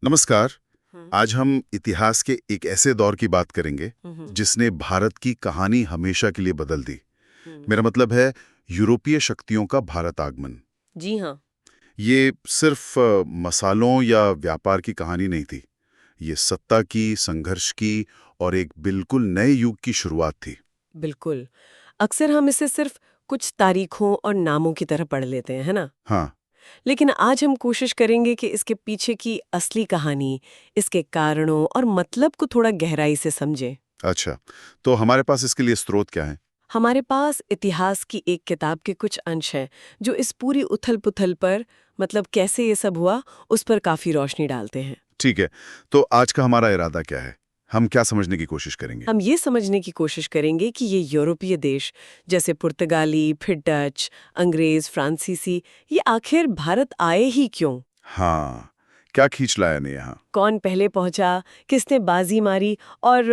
नमस्कार। हम्म, आज हम इतिहास के एक ऐसे दौर की बात करेंगे हम्म, जिसने भारत की कहानी हमेशा के लिए बदल दी। हम्म। मेरा मतलब है यूरोपीय शक्तियों का भारत आगमन। जी हाँ। ये सिर्फ मसालों या व्यापार की कहानी नहीं थी। ये सत्ता की, संघर्ष की और एक बिल्कुल नए युग की शुरुआत थी। बिल्कुल। अक्सर हम इसे सिर्फ कुछ तारीखों और नामों की तरह पढ़ लेते हैं, है ना? हाँ, लेकिन आज हम कोशिश करेंगे कि इसके पीछे की असली कहानी, इसके कारणों और मतलब को थोड़ा गहराई से समझें। अच्छा। तो हमारे पास इसके लिए स्रोत क्या है? हमारे पास इतिहास की एक किताब के कुछ अंश हैं जो इस पूरी उथल-पुथल पर, मतलब कैसे ये सब हुआ, उस पर काफी रोशनी डालते हैं। ठीक है। तो आज का हमारा इरादा क्या है? हम क्या समझने की कोशिश करेंगे? हम ये समझने की कोशिश करेंगे कि ये यूरोपीय देश जैसे पुर्तगाली, फिर डच, अंग्रेज, फ्रांसीसी, ये आखिर भारत आए ही क्यों? हाँ, क्या खींच लाया ने यहाँ? कौन पहले पहुंचा, किसने बाजी मारी और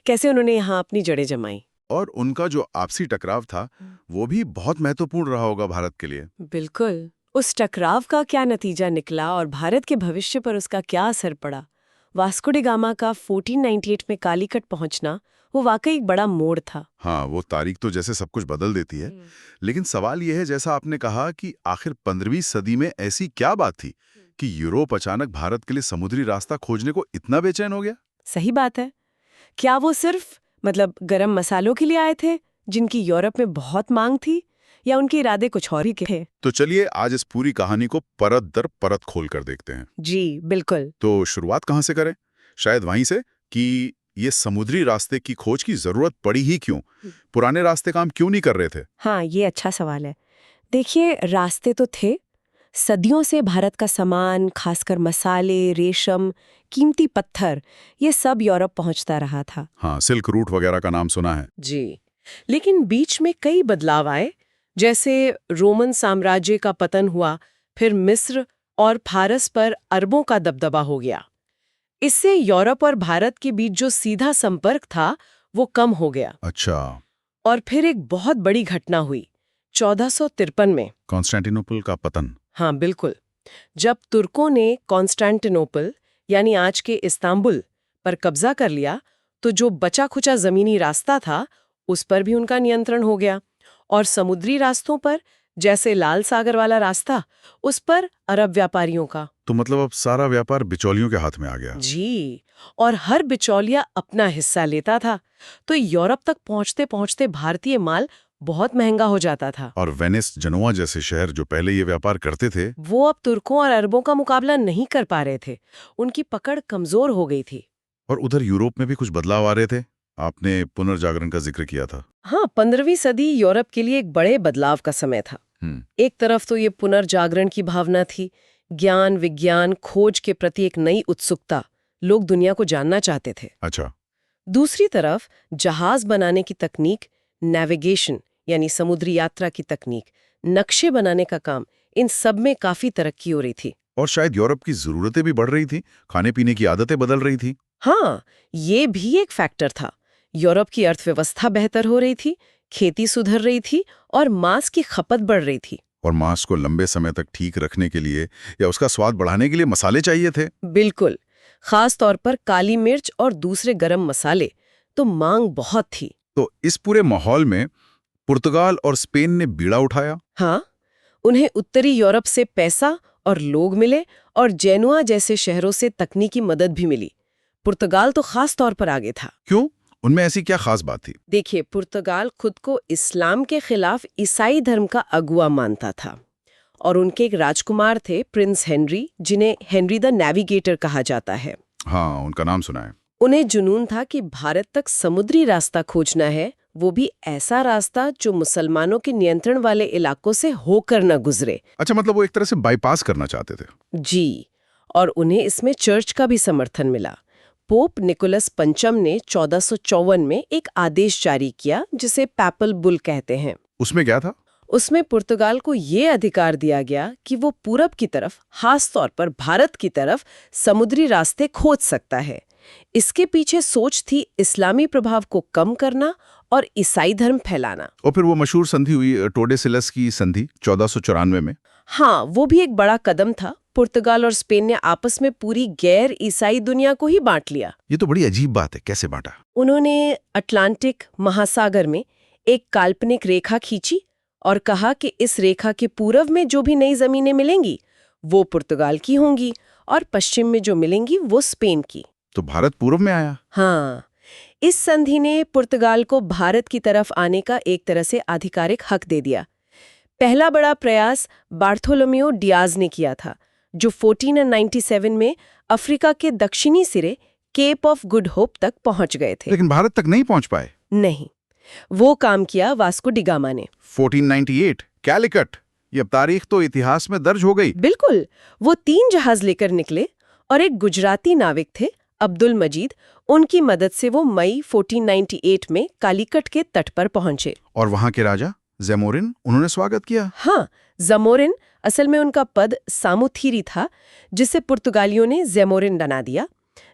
कैसे उन्होंने यहाँ अपनी जड़ें जमाई? और उनका जो आपसी टकराव था, वो भी बहुत महत्वपूर्ण रहा होगा भारत के लिए। बिल्कुल। उस टकराव का क्या नतीजा निकला और भारत के भविष्य पर उसका क्या असर पड़ा? वास्को डी गामा का 1498 में कालीकट पहुंचना, वो वाकई एक बड़ा मोड़ था। हाँ, वो तारीख तो जैसे सब कुछ बदल देती है। लेकिन सवाल ये है, जैसा आपने कहा कि आखिर 15वीं सदी में ऐसी क्या बात थी कि यूरोप अचानक भारत के लिए समुद्री रास्ता खोजने को इतना बेचैन हो गया? सही बात है। क्या वो सिर्फ गरम मसालों के लिए आए थे जिनकी यूरोप में बहुत मांग थी, या उनके इरादे कुछ और ही थे? तो चलिए आज इस पूरी कहानी को परत दर परत खोल कर देखते हैं। जी बिल्कुल। तो शुरुआत कहाँ से करें? शायद वहीं से कि ये समुद्री रास्ते की खोज की जरूरत पड़ी ही क्यों? पुराने रास्ते काम क्यों नहीं कर रहे थे? हाँ, ये अच्छा सवाल है। देखिए, रास्ते तो थे। सदियों से भारत का सामान, खासकर मसाले, रेशम, कीमती पत्थर, ये सब यूरोप पहुंचता रहा था। हाँ, सिल्क रूट वगैरह का नाम सुना है। जी। लेकिन बीच में कई बदलाव आए, जैसे रोमन साम्राज्य का पतन हुआ, फिर मिस्र और फारस पर अरबों का दबदबा हो गया। इससे यूरोप और भारत के बीच जो सीधा संपर्क था, वो कम हो गया। अच्छा। और फिर एक बहुत बड़ी घटना हुई 1453 में। कॉन्स्टेंटिनोपल का पतन। हाँ बिल्कुल। जब तुर्कों ने कॉन्स्टेंटिनोपल, यानी आज के इस्तांबुल, पर कब्जा कर लिया, तो जो बचा खुचा जमीनी रास्ता था उस पर भी उनका नियंत्रण हो गया, और समुद्री रास्तों पर, जैसे लाल सागर वाला रास्ता, उस पर अरब व्यापारियों का। तो मतलब अब सारा व्यापार बिचौलियों के हाथ में आ गया। जी। और हर बिचौलिया अपना हिस्सा लेता था, तो यूरोप तक पहुंचते पहुंचते भारतीय माल बहुत महंगा हो जाता था। और वेनिस, जनोआ जैसे शहर जो पहले ये व्यापार करते थे, वो अब तुर्कों और अरबों का मुकाबला नहीं कर पा रहे थे। उनकी पकड़ कमजोर हो गई थी। और उधर यूरोप में भी कुछ बदलाव आ रहे थे। आपने पुनर्जागरण का जिक्र किया था। हाँ, 15वीं सदी यूरोप के लिए एक बड़े बदलाव का समय था। हम्म। एक तरफ तो ये पुनर्जागरण की भावना थी, ज्ञान, विज्ञान, खोज के प्रति एक नई उत्सुकता, लोग दुनिया को जानना चाहते थे। अच्छा। दूसरी तरफ जहाज बनाने की तकनीक, नेविगेशन यानी समुद्री यात्रा की तकनीक, नक्शे बनाने का काम, इन सब में काफी तरक्की हो रही थी। और शायद यूरोप की जरूरतें भी बढ़ रही थी, खाने पीने की आदतें बदल रही थी। हाँ, ये भी एक फैक्टर था। यूरोप की अर्थव्यवस्था बेहतर हो रही थी, खेती सुधर रही थी और मांस की खपत बढ़ रही थी। और मांस को लंबे समय तक ठीक रखने के लिए या उसका स्वाद बढ़ाने के लिए मसाले चाहिए थे। बिल्कुल। खास तौर पर काली मिर्च और दूसरे गरम मसाले, तो मांग बहुत थी। तो इस पूरे माहौल में पुर्तगाल और स्पेन ने बीड़ा उठाया। हाँ, उन्हें उत्तरी यूरोप से पैसा और लोग मिले, और जेनुआ जैसे शहरों से तकनीकी मदद भी मिली। पुर्तगाल तो खास तौर पर आगे था। क्यों? उनमें ऐसी क्या खास बात थी? देखिए, पुर्तगाल खुद को इस्लाम के खिलाफ ईसाई धर्म का अगुवा मानता था, और उनके एक राजकुमार थे, प्रिंस हेनरी, जिन्हें हेनरी द नेविगेटर कहा जाता है। हाँ, उनका नाम सुना है। उन्हें जुनून था कि भारत तक समुद्री रास्ता खोजना है, वो भी ऐसा रास्ता जो मुसलमानों के नियंत्रण वाले इलाकों से होकर न गुजरे। अच्छा, मतलब वो एक तरह से बाईपास करना चाहते थे। जी। और उन्हें इसमें चर्च का भी समर्थन मिला। पोप निकोलस पंचम ने 1454 में एक आदेश जारी किया, जिसे पैपल बुल कहते हैं। उसमें क्या था? उसमें पुर्तगाल को ये अधिकार दिया गया कि वो पूरब की तरफ, खास तौर पर भारत की तरफ, समुद्री रास्ते खोज सकता है। इसके पीछे सोच थी इस्लामी प्रभाव को कम करना और ईसाई धर्म फैलाना। और फिर वो मशहूर संधि हुई, टोडेसिलस की संधि 1494 में। हाँ, वो भी एक बड़ा कदम था। पुर्तगाल और स्पेन ने आपस में पूरी गैर ईसाई दुनिया को ही बांट लिया। ये तो बड़ी अजीब बात है, कैसे बांटा? उन्होंने अटलांटिक महासागर में एक काल्पनिक रेखा खींची और कहा कि इस रेखा के पूर्व में जो भी नई जमीनें मिलेंगी वो पुर्तगाल की होंगी और पश्चिम में जो मिलेंगी वो स्पेन की। तो भारत पूर्व में आया। हाँ, इस संधि ने पुर्तगाल को भारत की तरफ आने का एक तरह से आधिकारिक हक दे दिया। पहला बड़ा प्रयास बार्थोलोमेओ डियाज ने किया था, जो 1497 में अफ्रीका के दक्षिणी सिरे केप ऑफ गुड होप तक पहुंच गए थे। लेकिन भारत तक नहीं पहुंच पाए। नहीं, वो काम किया वास्को डी गामा ने। 1498 कैलिकट, ये अब तारीख तो इतिहास में दर्ज हो गई। बिल्कुल, वो 3 जहाज लेकर निकले और एक गुजराती नाविक थे अब्दुल मजीद, उनकी मदद से वो मई 1498 में कालीकट के तट पर पहुंचे। और वहां के राजा ज़ेमोरिन, उन्होंने स्वागत किया। हाँ, ज़मोरिन, असल में उनका पद सामुथीरी था, जिसे पुर्तगालियों ने ज़ेमोरिन बना दिया,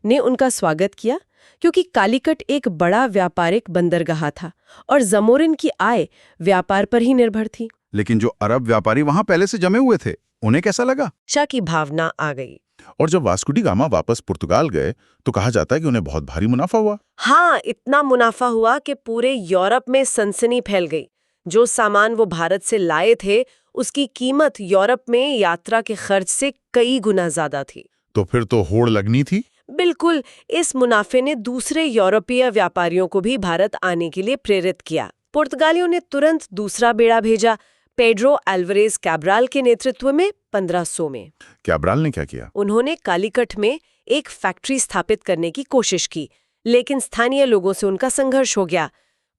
ने उनका स्वागत किया क्योंकि कालीकट एक बड़ा व्यापारिक बंदरगाह था और ज़मोरिन की आय व्यापार पर ही निर्भर थी। लेकिन जो अरब व्यापारी वहां पहले से जमे हुए थे, उन्हें कैसा लगा? शा की भावना आ गई। और जब वास्को डी गामा वापस पुर्तगाल गए तो कहा जाता है कि उन्हें बहुत भारी मुनाफा हुआ। हाँ, इतना मुनाफा हुआ कि पूरे यूरोप में सनसनी फैल गई। जो सामान वो भारत से लाए थे उसकी कीमत यूरोप में यात्रा के खर्च से कई गुना ज्यादा थी। तो फिर तो होड़ लगनी थी। बिल्कुल, इस मुनाफे ने दूसरे यूरोपीय व्यापारियों को भी भारत आने के लिए प्रेरित किया। पुर्तगालियों ने तुरंत दूसरा बेड़ा भेजा, पेड्रो एल्वरेज कैब्राल के नेतृत्व में 1500 में। कैब्राल ने क्या किया? उन्होंने कालीकट में एक फैक्ट्री स्थापित करने की कोशिश की, लेकिन स्थानीय लोगों से उनका संघर्ष हो गया।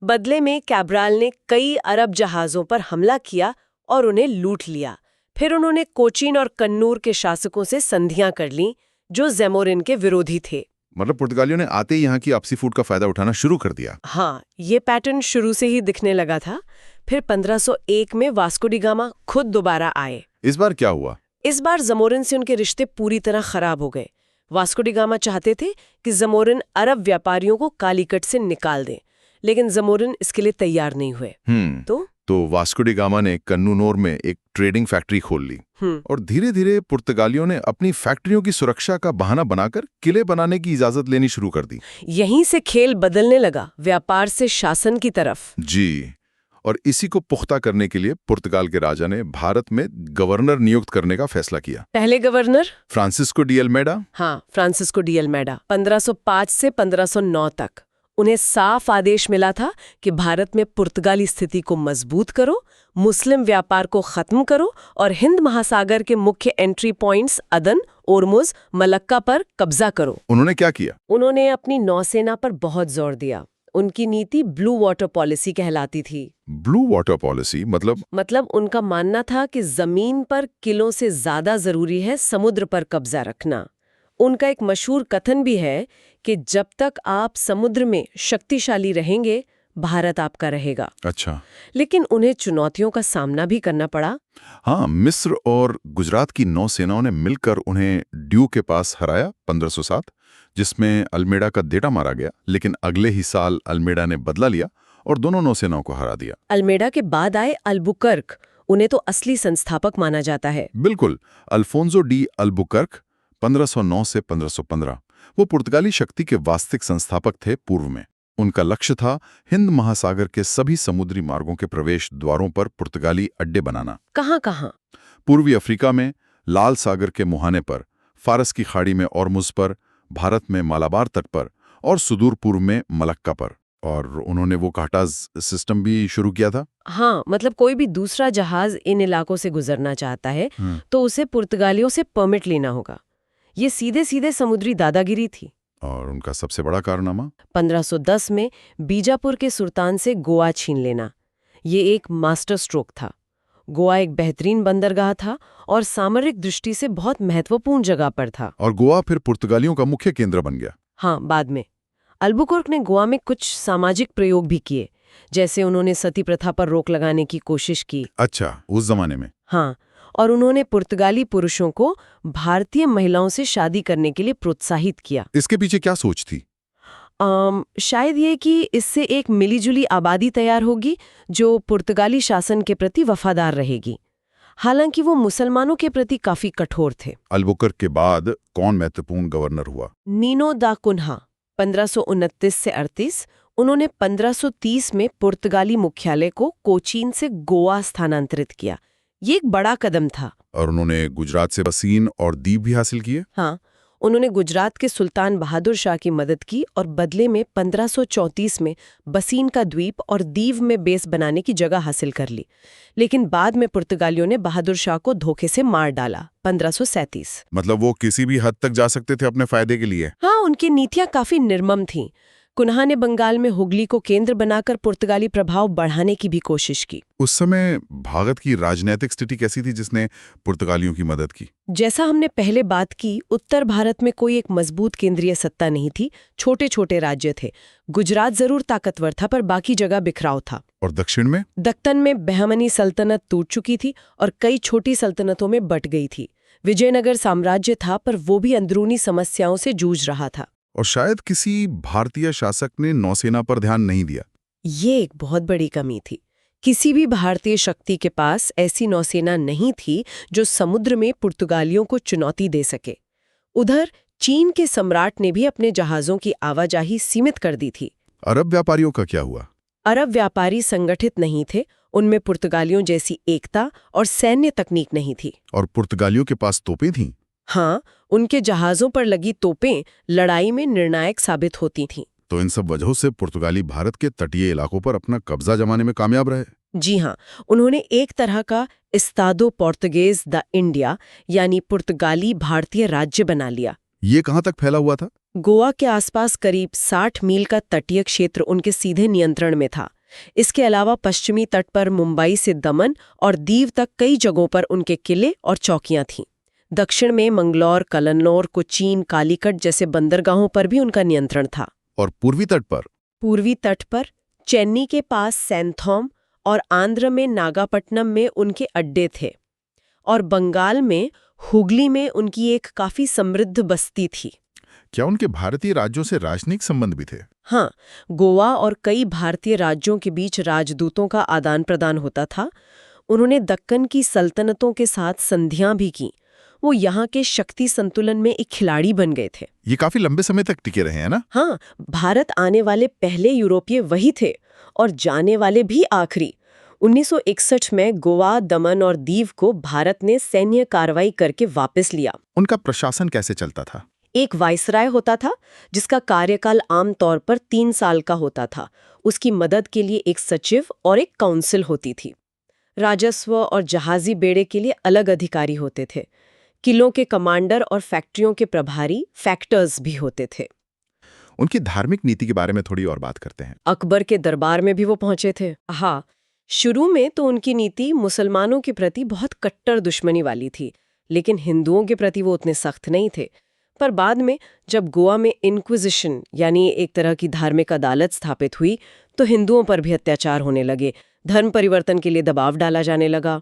बदले में कैब्राल ने कई अरब जहाज़ों पर हमला किया और उन्हें लूट लिया। फिर उन्होंने कोचीन और कन्नूर के शासकों से संधियां कर लीं, जो ज़ेमोरिन के विरोधी थे। मतलब पुर्तगालियों ने आते ही यहाँ की आपसी फूट का फायदा उठाना शुरू कर दिया। हाँ, ये पैटर्न शुरू से ही दिखने लगा था। फिर 1501 में वास्को डी गामा खुद दोबारा आए। इस बार क्या हुआ? इस बार ज़मोरिन से उनके रिश्ते पूरी तरह खराब हो गए। वास्को डी गामा चाहते थे कि ज़मोरिन अरब व्यापारियों को कालीकट से निकाल दें, लेकिन ज़मोरिन इसके लिए तैयार नहीं हुए। तो वास्को डी गामा ने कन्नूर में एक ट्रेडिंग फैक्ट्री खोल ली और धीरे धीरे पुर्तगालियों ने अपनी फैक्ट्रियों की सुरक्षा का बहाना बनाकर किले बनाने की इजाजत लेनी शुरू कर दी। यहीं से खेल बदलने लगा, व्यापार से शासन की तरफ। जी, और इसी को पुख्ता करने के लिए पुर्तगाल के राजा ने भारत में गवर्नर नियुक्त करने का फैसला किया। पहले गवर्नर फ्रांसिस्को डी अल्मेडा। हाँ, फ्रांसिस्को डी अल्मेडा 1505 से 1509 तक। उन्हें साफ आदेश मिला था कि भारत में पुर्तगाली स्थिति को मजबूत करो, मुस्लिम व्यापार को खत्म करो और हिंद महासागर के मुख्य एंट्री पॉइंट्स अदन, ओरमुज, मलक्का पर कब्जा करो। उन्होंने क्या किया? उन्होंने अपनी नौसेना पर बहुत जोर दिया। उनकी नीति ब्लू वाटर पॉलिसी कहलाती थी। ब्लू वाटर पॉलिसी मतलब उनका मानना था कि जमीन पर किलों से ज्यादा जरूरी है समुद्र पर कब्जा रखना। उनका एक मशहूर कथन भी है कि जब तक आप समुद्र में शक्तिशाली रहेंगे, भारत आपका रहेगा। अच्छा। लेकिन उन्हें चुनौतियों का सामना भी करना पड़ा। हाँ, मिस्र और गुजरात की नौसेनाओं ने मिलकर उन्हें ड्यू के पास हराया 1507, जिसमें अल्मेडा का देटा मारा गया। लेकिन अगले ही साल अल्मेडा ने बदला लिया और दोनों नौसेनाओं को हरा दिया। अल्मेडा के बाद आए अल्बुकर्क, उन्हें तो असली संस्थापक माना जाता है। बिल्कुल, अल्फोंसो डी अल्बुकर्क 1509 से 1515। वो पुर्तगाली शक्ति के वास्तविक संस्थापक थे पूर्व में। उनका लक्ष्य था हिंद महासागर के सभी समुद्री मार्गों के प्रवेश द्वारों पर पुर्तगाली अड्डे बनाना। कहाँ? पूर्वी अफ्रीका में लाल सागर के मुहाने पर, फारस की खाड़ी में ओरमुज पर, भारत में मालाबार तट पर और सुदूर पूर्व में मलक्का पर। और उन्होंने वो काटाज सिस्टम भी शुरू किया था। हाँ, मतलब कोई भी दूसरा जहाज इन इलाकों से गुजरना चाहता है तो उसे पुर्तगालियों से परमिट लेना होगा। ये सीधे सीधे समुद्री दादागिरी थी। और उनका सबसे बड़ा कारनामा 1510 में बीजापुर के सुल्तान से गोवा छीन लेना। ये एक मास्टर स्ट्रोक था। गोवा एक बेहतरीन बंदरगाह था और सामरिक दृष्टि से बहुत महत्वपूर्ण जगह पर था। और गोवा फिर पुर्तगालियों का मुख्य केंद्र बन गया। हाँ, बाद में अल्बुकर्क ने गोवा में कुछ सामाजिक प्रयोग भी किए, जैसे उन्होंने सती प्रथा पर रोक लगाने की कोशिश की। अच्छा, उस जमाने में? हाँ, और उन्होंने पुर्तगाली पुरुषों को भारतीय महिलाओं से शादी करने के लिए प्रोत्साहित किया। इसके पीछे क्या सोच थी? शायद ये कि इससे एक मिलीजुली आबादी तैयार होगी जो पुर्तगाली शासन के प्रति वफादार रहेगी। हालांकि वो मुसलमानों के प्रति काफी कठोर थे। अल्बुकर्क के बाद कौन महत्वपूर्ण गवर्नर हुआ? नीनो दा कुन्हा 1529 से 38। उन्होंने 1530 में पुर्तगाली मुख्यालय को कोचीन से गोवा स्थानांतरित किया। ये एक बड़ा कदम था। और उन्होंने गुजरात से बसीन और दीव भी हासिल किए। हाँ, उन्होंने गुजरात के सुल्तान बहादुर शाह की मदद की और बदले में 1534 में बसीन का द्वीप और दीव में बेस बनाने की जगह हासिल कर ली। लेकिन बाद में पुर्तगालियों ने बहादुर शाह को धोखे से मार डाला 1537। मतलब वो किसी भी हद तक जा सकते थे अपने फायदे के लिए। हाँ, उनकी नीतियां काफी निर्मम थीं। कुन्हा ने बंगाल में हुगली को केंद्र बनाकर पुर्तगाली प्रभाव बढ़ाने की भी कोशिश की। उस समय भारत की राजनीतिक स्थिति कैसी थी जिसने पुर्तगालियों की मदद की? जैसा हमने पहले बात की, उत्तर भारत में कोई एक मजबूत केंद्रीय सत्ता नहीं थी। छोटे छोटे राज्य थे। गुजरात जरूर ताकतवर था, पर बाकी जगह बिखराव था। और दक्षिण में? दक्कन में बहमनी सल्तनत टूट चुकी थी और कई छोटी सल्तनतों में बट गई थी। विजयनगर साम्राज्य था, पर वो भी अंदरूनी समस्याओं से जूझ रहा था। और शायद किसी भारतीय शासक ने नौसेना पर ध्यान नहीं दिया। ये एक बहुत बड़ी कमी थी। किसी भी भारतीय शक्ति के पास ऐसी नौसेना नहीं थी जो समुद्र में पुर्तगालियों को चुनौती दे सके। उधर चीन के सम्राट ने भी अपने जहाज़ों की आवाजाही सीमित कर दी थी। अरब व्यापारियों का क्या हुआ? अरब व्यापारी संगठित नहीं थे। उनमें पुर्तगालियों जैसी एकता और सैन्य तकनीक नहीं थी। और पुर्तगालियों के पास तोपें थीं। हाँ, उनके जहाज़ों पर लगी तोपें लड़ाई में निर्णायक साबित होती थीं। तो इन सब वजहों से पुर्तगाली भारत के तटीय इलाकों पर अपना कब्जा जमाने में कामयाब रहे। जी हाँ, उन्होंने एक तरह का इस्तादो पोर्तुगेज द इंडिया यानी पुर्तगाली भारतीय राज्य बना लिया। ये कहाँ तक फैला हुआ था? गोवा के आसपास करीब 60 मील का तटीय क्षेत्र उनके सीधे नियंत्रण में था। इसके अलावा पश्चिमी तट पर मुंबई से दमन और दीव तक कई जगहों पर उनके किले और चौकियां थीं। दक्षिण में मंगलौर, कलन्नौर, कोचीन, कालीकट जैसे बंदरगाहों पर भी उनका नियंत्रण था। और पूर्वी तट पर? पूर्वी तट पर चेन्नई के पास सैंथोम और आंध्र में नागापट्टनम में उनके अड्डे थे। और बंगाल में हुगली में उनकी एक काफी समृद्ध बस्ती थी। क्या उनके भारतीय राज्यों से राजनयिक संबंध भी थे? हाँ, गोवा और कई भारतीय राज्यों के बीच राजदूतों का आदान प्रदान होता था। उन्होंने दक्कन की सल्तनतों के साथ संधियां भी की। वो यहाँ के शक्ति संतुलन में एक खिलाड़ी बन गए थे। ये काफी लंबे समय तक टिके रहे हैं ना? हाँ, भारत आने वाले पहले यूरोपीय वही थे और जाने वाले भी आखिरी। 1961 में गोवा, दमन और दीव को भारत ने सैन्य कार्रवाई करके वापस लिया। उनका प्रशासन कैसे चलता था? एक वाइसराय होता था जिसका कार्यकाल आमतौर पर 3 साल का होता था। उसकी मदद के लिए एक सचिव और एक काउंसिल होती थी। राजस्व और जहाजी बेड़े के लिए अलग अधिकारी होते थे। किलों के कमांडर और फैक्ट्रियों के प्रभारी फैक्टर्स भी होते थे। उनकी धार्मिक नीति के बारे में थोड़ी और बात करते हैं। अकबर के दरबार में भी वो पहुंचे थे। हाँ, शुरू में तो उनकी नीति मुसलमानों के प्रति बहुत कट्टर दुश्मनी वाली थी, लेकिन हिंदुओं के प्रति वो उतने सख्त नहीं थे। पर बाद में जब गोवा में इंक्विजिशन यानी एक तरह की धार्मिक अदालत स्थापित हुई, तो हिंदुओं पर भी अत्याचार होने लगे। धर्म परिवर्तन के लिए दबाव डाला जाने लगा।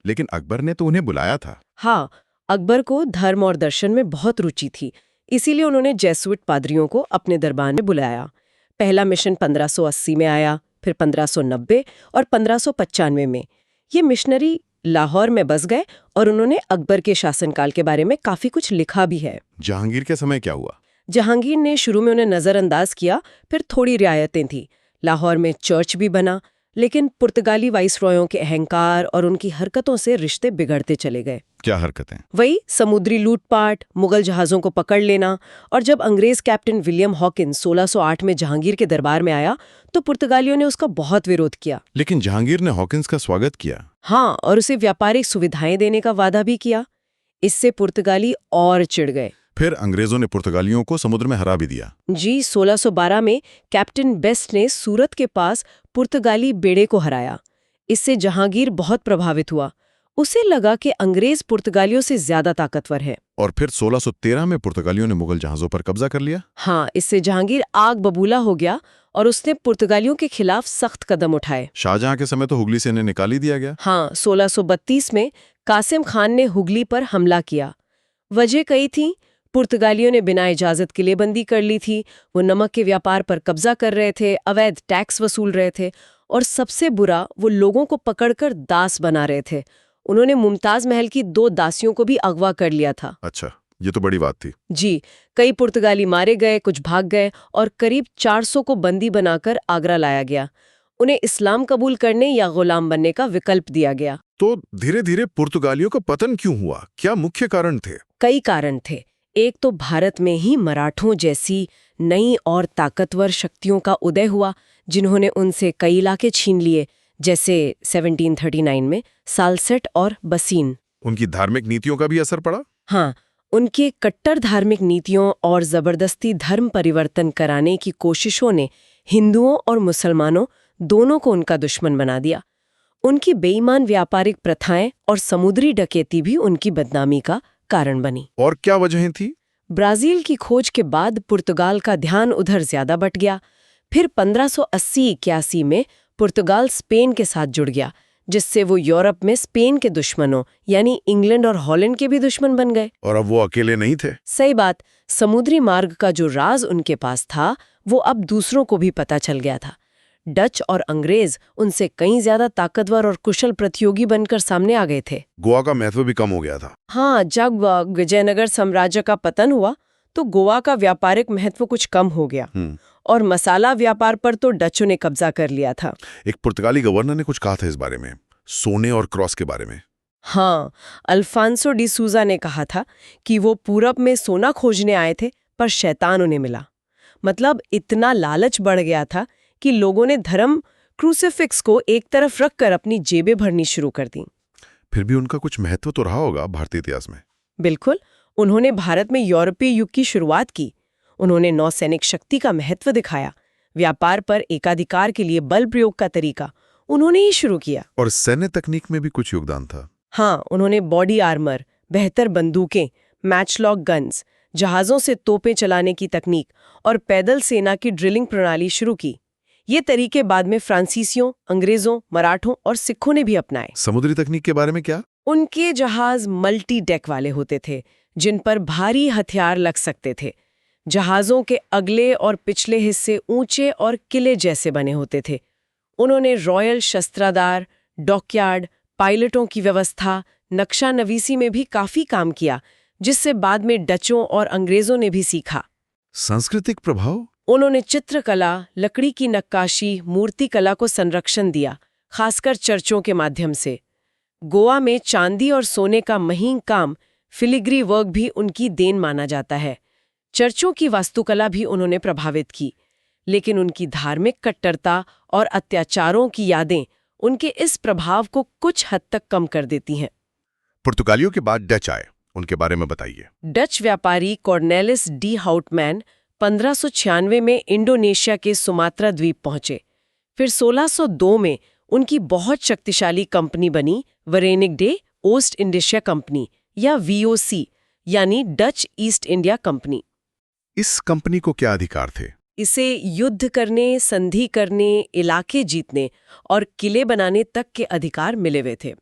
लेकिन अकबर ने तो उन्हें बुलाया था। हाँ, अकबर को धर्म और दर्शन में बहुत रुचि थी, इसीलिए उन्होंने जेसुइट पादरियों को अपने दरबार में बुलाया। पहला मिशन 1580 में आया, फिर 1590 और 1595 में। ये मिशनरी लाहौर में बस गए और उन्होंने अकबर के शासनकाल के बारे में काफी कुछ लिखा भी है। जहांगीर के समय क्या हुआ? जहांगीर ने शुरू में उन्हें नजरअंदाज किया, फिर थोड़ी रियायतें थी। लाहौर में चर्च भी बना, लेकिन पुर्तगाली वाइसरॉयों के अहंकार और उनकी हरकतों से रिश्ते बिगड़ते चले गए। क्या हरकतें? वही समुद्री लूटपाट, मुगल जहाजों को पकड़ लेना। और जब अंग्रेज कैप्टन विलियम हॉकिंस 1608 में जहांगीर के दरबार में आया, तो पुर्तगालियों ने उसका बहुत विरोध किया। लेकिन जहांगीर ने हॉकिंस का स्वागत किया। हाँ, और उसे व्यापारिक सुविधाएं देने का वादा भी किया। इससे पुर्तगाली और चिढ़ गए। फिर अंग्रेजों ने पुर्तगालियों को समुद्र में हरा भी दिया। जी, 1612 में कैप्टन बेस्ट ने सूरत के पास पुर्तगाली बेड़े को हराया। इससे जहांगीर बहुत प्रभावित हुआ। उसे लगा कि अंग्रेज पुर्तगालियों से ज्यादा ताकतवर है। और फिर 1613 में पुर्तगालियों ने मुगल जहाजों पर कब्जा कर लिया। हाँ, इससे जहांगीर आग बबूला हो गया और उसने पुर्तगालियों के खिलाफ सख्त कदम उठाए। शाहजहां के समय तो हुगली से इन्हें निकाल ही दिया गया। हाँ, 1632 में कासिम खान ने हुगली पर हमला किया। वजह कई थी। पुर्तगालियों ने बिना इजाजत किलेबंदी कर ली थी, वो नमक के व्यापार पर कब्जा कर रहे थे, अवैध टैक्स वसूल रहे थे, और सबसे बुरा, वो लोगों को पकड़कर दास बना रहे थे उन्होंने मुमताज महल की 2 दासियों को भी अगवा कर लिया था। अच्छा, ये तो बड़ी बात थी। जी, कई पुर्तगाली मारे गए, कुछ भाग गए और करीब 400 को बंदी बनाकर आगरा लाया गया। उन्हें इस्लाम कबूल करने या गुलाम बनने का विकल्प दिया गया। तो धीरे धीरे पुर्तगालियों का पतन क्यों हुआ? क्या मुख्य कारण थे? कई कारण थे। एक तो भारत में ही मराठों जैसी नई और ताकतवर शक्तियों का उदय हुआ, जिन्होंने उनसे कई इलाके छीन लिए, जैसे 1739 में सालसेट और बसीन। उनकी धार्मिक नीतियों का भी असर पड़ा? हाँ, उनके कट्टर धार्मिक नीतियों और जबरदस्ती धर्म परिवर्तन कराने की कोशिशों ने हिंदुओं और मुसलमानों दोनों को उनका दुश्मन बना दिया। उनकी बेईमान व्यापारिक प्रथाएं और समुद्री डकैती भी उनकी बदनामी का कारण बनी। और क्या वजहें थी? ब्राजील की खोज के बाद पुर्तगाल का ध्यान उधर ज्यादा बट गया। फिर 1580-81 में पुर्तगाल स्पेन के साथ जुड़ गया, जिससे वो यूरोप में स्पेन के दुश्मनों यानी इंग्लैंड और हॉलैंड के भी दुश्मन बन गए। और अब वो अकेले नहीं थे। सही बात, समुद्री मार्ग का जो राज उनके पास था वो अब दूसरों को भी पता चल गया था। डच और अंग्रेज उनसे कहीं ज्यादा ताकतवर और कुशल प्रतियोगी बनकर सामने आ गए थे। गोवा का महत्व भी कम हो गया था। हाँ, जब विजयनगर साम्राज्य का पतन हुआ तो गोवा का व्यापारिक महत्व कुछ कम हो गया और मसाला व्यापार पर तो डचों ने कब्जा कर लिया था। एक पुर्तगाली गवर्नर ने कुछ कहा था इस बारे में, सोने और क्रॉस के बारे में। हाँ, अल्फांसो डी सूजा ने कहा था कि वो पूरब में सोना खोजने आए थे पर शैतान उन्हें मिला। मतलब इतना लालच बढ़ गया था कि लोगों ने धर्म क्रूसिफिक्स को एक तरफ रखकर अपनी जेबें भरनी शुरू कर दी। फिर भी उनका कुछ महत्व तो रहा होगा भारतीय इतिहास में। बिल्कुल, उन्होंने भारत में यूरोपीय युग की शुरुआत की। उन्होंने नौसैनिक शक्ति का महत्व दिखाया। व्यापार पर एकाधिकार के लिए बल प्रयोग का तरीका उन्होंने ही शुरू किया। और सैन्य तकनीक में भी कुछ योगदान था। हाँ, उन्होंने बॉडी आर्मर, बेहतर बंदूकें, मैचलॉक गन्स, जहाजों से तोपें चलाने की तकनीक और पैदल सेना की ड्रिलिंग प्रणाली शुरू की। ये तरीके बाद में फ्रांसीसियों, अंग्रेजों, मराठों और सिखों ने भी अपनाए। समुद्री तकनीक के बारे में क्या? उनके जहाज मल्टी डेक वाले होते थे, जिन पर भारी हथियार लग सकते थे। जहाजों के अगले और पिछले हिस्से ऊंचे और किले जैसे बने होते थे। उन्होंने रॉयल शस्त्रागार, डॉकयार्ड, पायलटों की व्यवस्था, नक्शा नवीसी में भी काफी काम किया, जिससे बाद में डचों और अंग्रेजों ने भी सीखा। सांस्कृतिक प्रभाव? उन्होंने चित्रकला, लकड़ी की नक्काशी, मूर्तिकला को संरक्षण दिया, खासकर चर्चों के माध्यम से। गोवा में चांदी और सोने का महीन काम, फिलिग्री वर्क भी उनकी देन माना जाता है। चर्चों की वास्तुकला भी उन्होंने प्रभावित की, लेकिन उनकी धार्मिक कट्टरता और अत्याचारों की यादें उनके इस प्रभाव को कुछ हद तक कम कर देती हैं। पुर्तगालियों के बाद डच आए, उनके बारे में बताइए। डच व्यापारी कॉर्नेलिस डी हाउटमैन 1596 में इंडोनेशिया के सुमात्रा द्वीप पहुंचे। फिर 1602 में उनकी बहुत शक्तिशाली कंपनी बनी वरेनिक डे ओस्ट इंडिया कंपनी या VOC, यानी डच ईस्ट इंडिया कंपनी। इस कंपनी को क्या अधिकार थे? इसे युद्ध करने, संधि करने, इलाके जीतने और किले बनाने तक के अधिकार मिले हुए थे।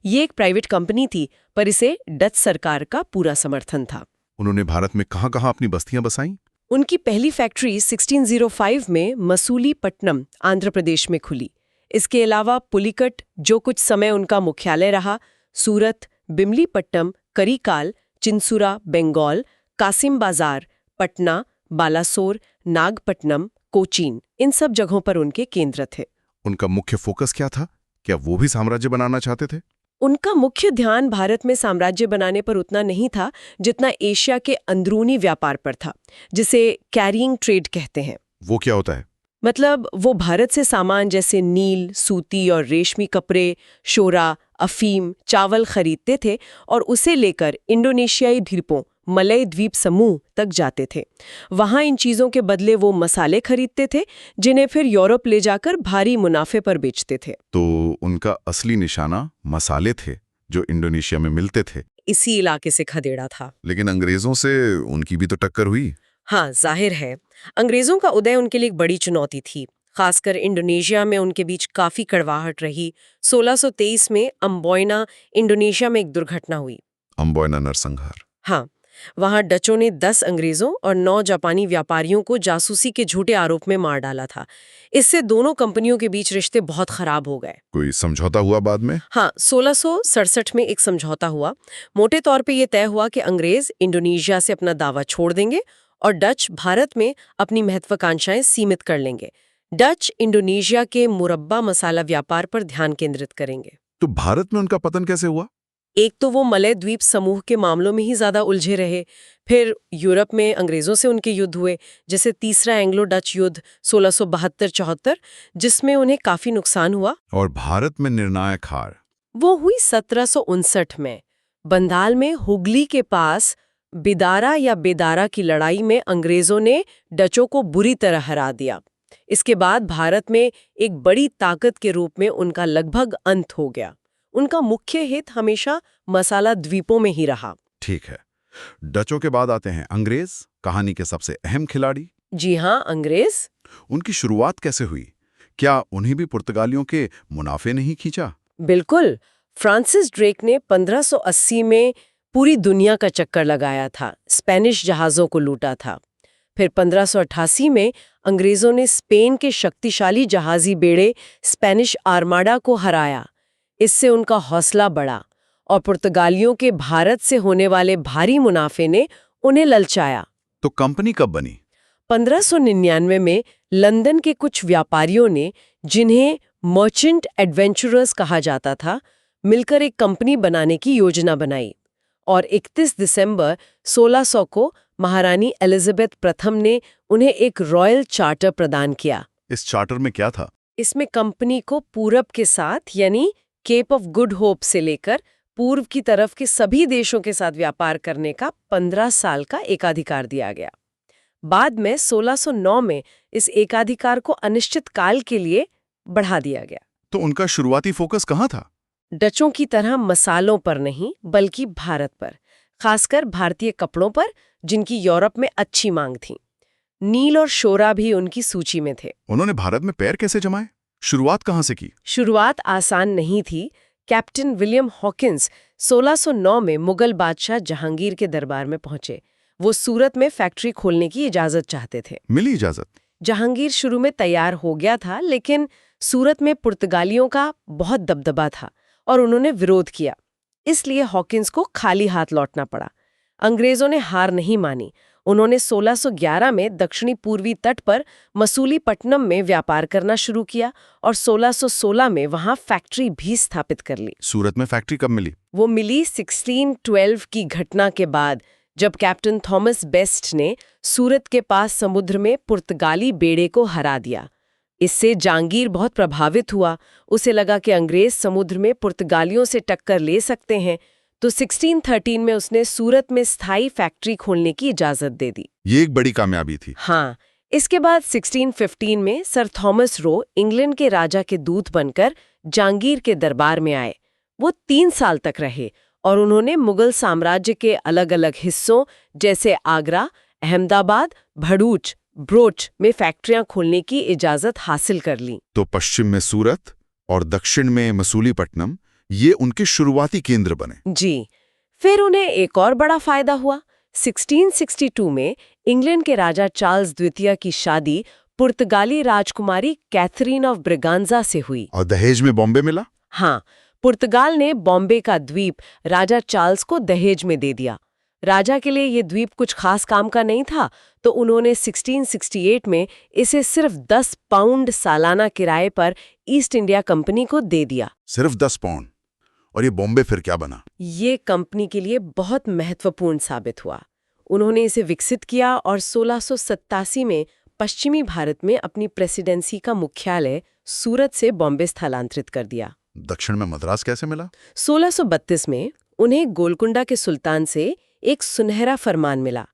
ये एक प्राइवेट कंपनी थी, पर इसे डच सरकार का पूरा समर्थन था। उन्होंने भारत में कहां-कहां अपनी बस्तियां बसाईं? उनकी पहली फैक्ट्री 1605 में मसूलीपट्टनम, आंध्र प्रदेश में खुली। इसके अलावा पुलिकट, जो कुछ समय उनका मुख्यालय रहा, सूरत, बिमलीपट्टम, करिकाल, चिंसुरा, बंगाल, कासिम बाजार, पटना, बालासोर, नागपट्टनम, कोचीन, इन सब जगहों पर उनके केंद्र थे। उनका मुख्य फोकस क्या था? क्या वो भी साम्राज्य बनाना चाहते थे? उनका मुख्य ध्यान भारत में साम्राज्य बनाने पर उतना नहीं था जितना एशिया के अंदरूनी व्यापार पर था, जिसे कैरिंग ट्रेड कहते हैं। वो क्या होता है? मतलब वो भारत से सामान जैसे नील, सूती और रेशमी कपड़े, शोरा, अफीम, चावल खरीदते थे और उसे लेकर इंडोनेशियाई द्वीपों, मलय द्वीप समूह तक जाते थे। वहां इन चीजों के बदले वो मसाले खरीदते थे, जिन्हें फिर यूरोप ले जाकर भारी मुनाफे पर बेचते थे। तो उनका असली निशाना मसाले थे जो इंडोनेशिया में मिलते थे। इसी इलाके से खदेड़ा था। लेकिन अंग्रेजों से उनकी भी तो टक्कर हुई। हाँ, जाहिर है अंग्रेजों का उदय उनके लिए एक बड़ी चुनौती थी। खासकर इंडोनेशिया में उनके बीच काफी कड़वाहट रही। 1623 में अम्बोयना, इंडोनेशिया में एक दुर्घटना हुई। अम्बोयना नरसंहार। हाँ, वहां डचों ने 10 अंग्रेजों और 9 जापानी व्यापारियों को जासूसी के झूठे आरोप में मार डाला था। इससे दोनों कंपनियों के बीच रिश्ते बहुत खराब हो गए। कोई समझौता हुआ बाद में? हाँ, 1667 में एक समझौता हुआ। मोटे तौर पे ये तय हुआ कि अंग्रेज इंडोनेशिया से अपना दावा छोड़ देंगे और डच भारत में अपनी महत्वाकांक्षाएं सीमित कर लेंगे। डच इंडोनेशिया के मुरब्बा मसाला व्यापार पर ध्यान केंद्रित करेंगे। तो भारत में उनका पतन कैसे हुआ? एक तो वो मलय द्वीप समूह के मामलों में ही ज्यादा उलझे रहे, फिर यूरोप में अंग्रेजों से उनके युद्ध हुए, जैसे तीसरा एंग्लो डच युद्ध 1672-74, जिसमें उन्हें काफी नुकसान हुआ। और भारत में निर्णायक हार वो हुई 1759 में बंगाल में हुगली के पास बिदारा या बेदारा की लड़ाई में अंग्रेजों ने डचों को बुरी तरह हरा दिया। इसके बाद भारत में एक बड़ी ताकत के रूप में उनका लगभग अंत हो गया। उनका मुख्य हित हमेशा मसाला द्वीपों में ही रहा। ठीक है। डचों के बाद आते हैं अंग्रेज, कहानी के सबसे अहम खिलाड़ी। जी हाँ, अंग्रेज। उनकी शुरुआत कैसे हुई? क्या उन्हें भी पुर्तगालियों के मुनाफे नहीं खींचा? बिल्कुल। फ्रांसिस ड्रेक ने 1580 में पूरी दुनिया का चक्कर लगाया था, स्पेनिश जहाज़ों को लूटा था। फिर 1588 में अंग्रेज़ों ने स्पेन के शक्तिशाली जहाज़ी बेड़े स्पेनिश आर्माडा को हराया। इससे उनका हौसला बढ़ा और पुर्तगालियों के भारत से होने वाले भारी मुनाफे ने उन्हें ललचाया। तो कंपनी कब बनी? 1599 में लंदन के कुछ व्यापारियों ने, जिन्हें मर्चेंट एडवेंचरर्स कहा जाता था, मिलकर एक कंपनी बनाने की योजना बनाई और 31 दिसंबर 1600 को महारानी एलिजाबेथ प्रथम ने उन्हें एक रॉयल चार्टर प्रदान किया। इस चार्टर में क्या था? इसमें कंपनी को पूरब के साथ यानी केप ऑफ गुड होप से लेकर पूर्व की तरफ के सभी देशों के साथ व्यापार करने का 15 साल का एकाधिकार दिया गया। बाद में 1609 में इस एकाधिकार को अनिश्चित काल के लिए बढ़ा दिया गया। तो उनका शुरुआती फोकस कहाँ था? डचों की तरह मसालों पर नहीं, बल्कि भारत पर, खासकर भारतीय कपड़ों पर, जिनकी यूरोप में अच्छी मांग थी। नील और शोरा भी उनकी सूची में थे। उन्होंने भारत में पैर कैसे जमाए? शुरुआत कहाँ से की? शुरुआत आसान नहीं थी। कैप्टन विलियम हॉकिंस 1609 में मुगल बादशाह जहांगीर के दरबार में पहुंचे। वो सूरत में फैक्ट्री खोलने की इजाजत चाहते थे। मिली इजाजत? जहांगीर शुरू में तैयार हो गया था, लेकिन सूरत में पुर्तगालियों का बहुत दबदबा था और उन्होंने विरोध किया। इसलिए हॉकिंस को खाली हाथ लौटना पड़ा। अंग्रेजों ने हार नहीं मानी। उन्होंने 1611 में दक्षिणी पूर्वी तट पर मसूलीपट्टनम में व्यापार करना शुरू किया और 1616 में वहां फैक्ट्री भी स्थापित कर ली। सूरत में फैक्ट्री कब मिली? वो मिली 1612 की घटना के बाद, जब कैप्टन थॉमस बेस्ट ने सूरत के पास समुद्र में पुर्तगाली बेड़े को हरा दिया। इससे जहांगीर बहुत प्रभावित हुआ। उसे लगा कि अंग्रेज समुद्र में पुर्तगालियों से टक्कर ले सकते हैं, तो 1613 में उसने सूरत में स्थायी फैक्ट्री खोलने की इजाजत दे दी। ये एक बड़ी कामयाबी थी। हाँ, इसके बाद 1615 में सर थॉमस रो इंग्लैंड के राजा के दूत बनकर जहांगीर के दरबार में आए। वो 3 साल तक रहे और उन्होंने मुगल साम्राज्य के अलग अलग हिस्सों जैसे आगरा, अहमदाबाद, भरूच, ब्रोच में फैक्ट्रियां खोलने की इजाजत हासिल कर ली। तो पश्चिम में सूरत और दक्षिण में मसूलीपट्टनम, ये उनके शुरुआती केंद्र बने। जी। फिर उन्हें एक और बड़ा फायदा हुआ। 1662 में इंग्लैंड के राजा चार्ल्स द्वितीय की शादी पुर्तगाली राजकुमारी कैथरीन ऑफ ब्रिगांजा से हुई। और दहेज में बॉम्बे मिला? हाँ, पुर्तगाल ने बॉम्बे का द्वीप राजा चार्ल्स को दहेज में दे दिया। राजा के लिए ये द्वीप कुछ खास काम का नहीं था, तो उन्होंने 1668 में इसे सिर्फ 10 पाउंड सालाना किराए पर ईस्ट इंडिया कंपनी को दे दिया। सिर्फ 10 पाउंड? और ये बॉम्बे फिर क्या बना? ये कंपनी के लिए बहुत महत्वपूर्ण साबित हुआ। उन्होंने इसे विकसित किया और 1687 में पश्चिमी भारत में अपनी प्रेसिडेंसी का मुख्यालय सूरत से बॉम्बे स्थलांतरित कर दिया। दक्षिण में मद्रास कैसे मिला? 1632 में उन्हें गोलकुंडा के सुल्तान से एक सुनहरा फरमान मिला,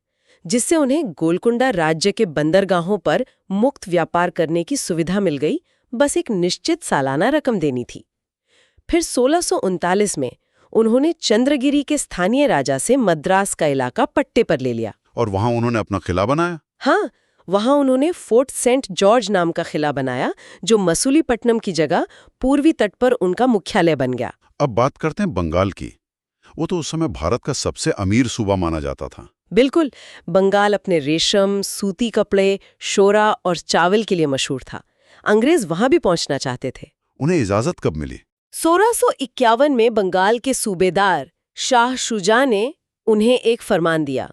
जिससे उन्हें गोलकुंडा राज्य के बंदरगाहों पर मुक्त व्यापार करने की सुविधा मिल गई। बस एक निश्चित सालाना रकम देनी थी। फिर 1639 में उन्होंने चंद्रगिरी के स्थानीय राजा से मद्रास का इलाका पट्टे पर ले लिया। और वहां उन्होंने अपना किला बनाया? हाँ, वहां उन्होंने फोर्ट सेंट जॉर्ज नाम का किला बनाया, जो मसूलीपट्टनम की जगह पूर्वी तट पर उनका मुख्यालय बन गया। अब बात करते हैं बंगाल की। वो तो उस समय भारत का सबसे अमीर सूबा माना जाता था। बिल्कुल। बंगाल अपने रेशम, सूती कपड़े, शोरा और चावल के लिए मशहूर था। अंग्रेज वहां भी पहुंचना चाहते थे। उन्हें इजाजत कब मिली? 1651 में बंगाल के सूबेदार शाह शुजा ने उन्हें एक फरमान दिया।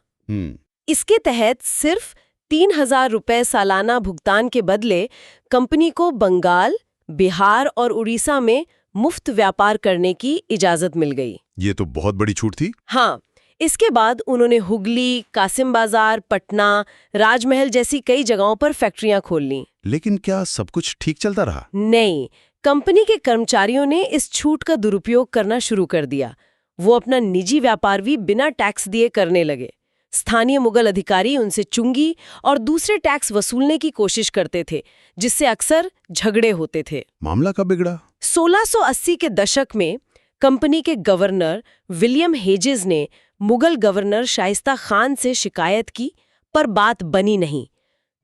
इसके तहत सिर्फ 3000 रुपए सालाना भुगतान के बदले कंपनी को बंगाल, बिहार और उड़ीसा में मुफ्त व्यापार करने की इजाजत मिल गई। ये तो बहुत बड़ी छूट थी। हाँ, इसके बाद उन्होंने हुगली, कासिम बाजार, पटना, राजमहल जैसी कई जगहों पर फैक्ट्रियां खोल लीं। लेकिन क्या सब कुछ ठीक चलता रहा? नहीं, कंपनी के कर्मचारियों ने इस छूट का दुरुपयोग करना शुरू कर दिया। वो अपना निजी व्यापार भी बिना टैक्स दिए करने लगे। स्थानीय मुगल अधिकारी उनसे चुंगी और दूसरे टैक्स वसूलने की कोशिश करते थे, जिससे अक्सर झगड़े होते थे। मामला कब बिगड़ा? 1680 के दशक में कंपनी के गवर्नर विलियम हेजेस ने मुगल गवर्नर शाइस्ता खान से शिकायत की, पर बात बनी नहीं।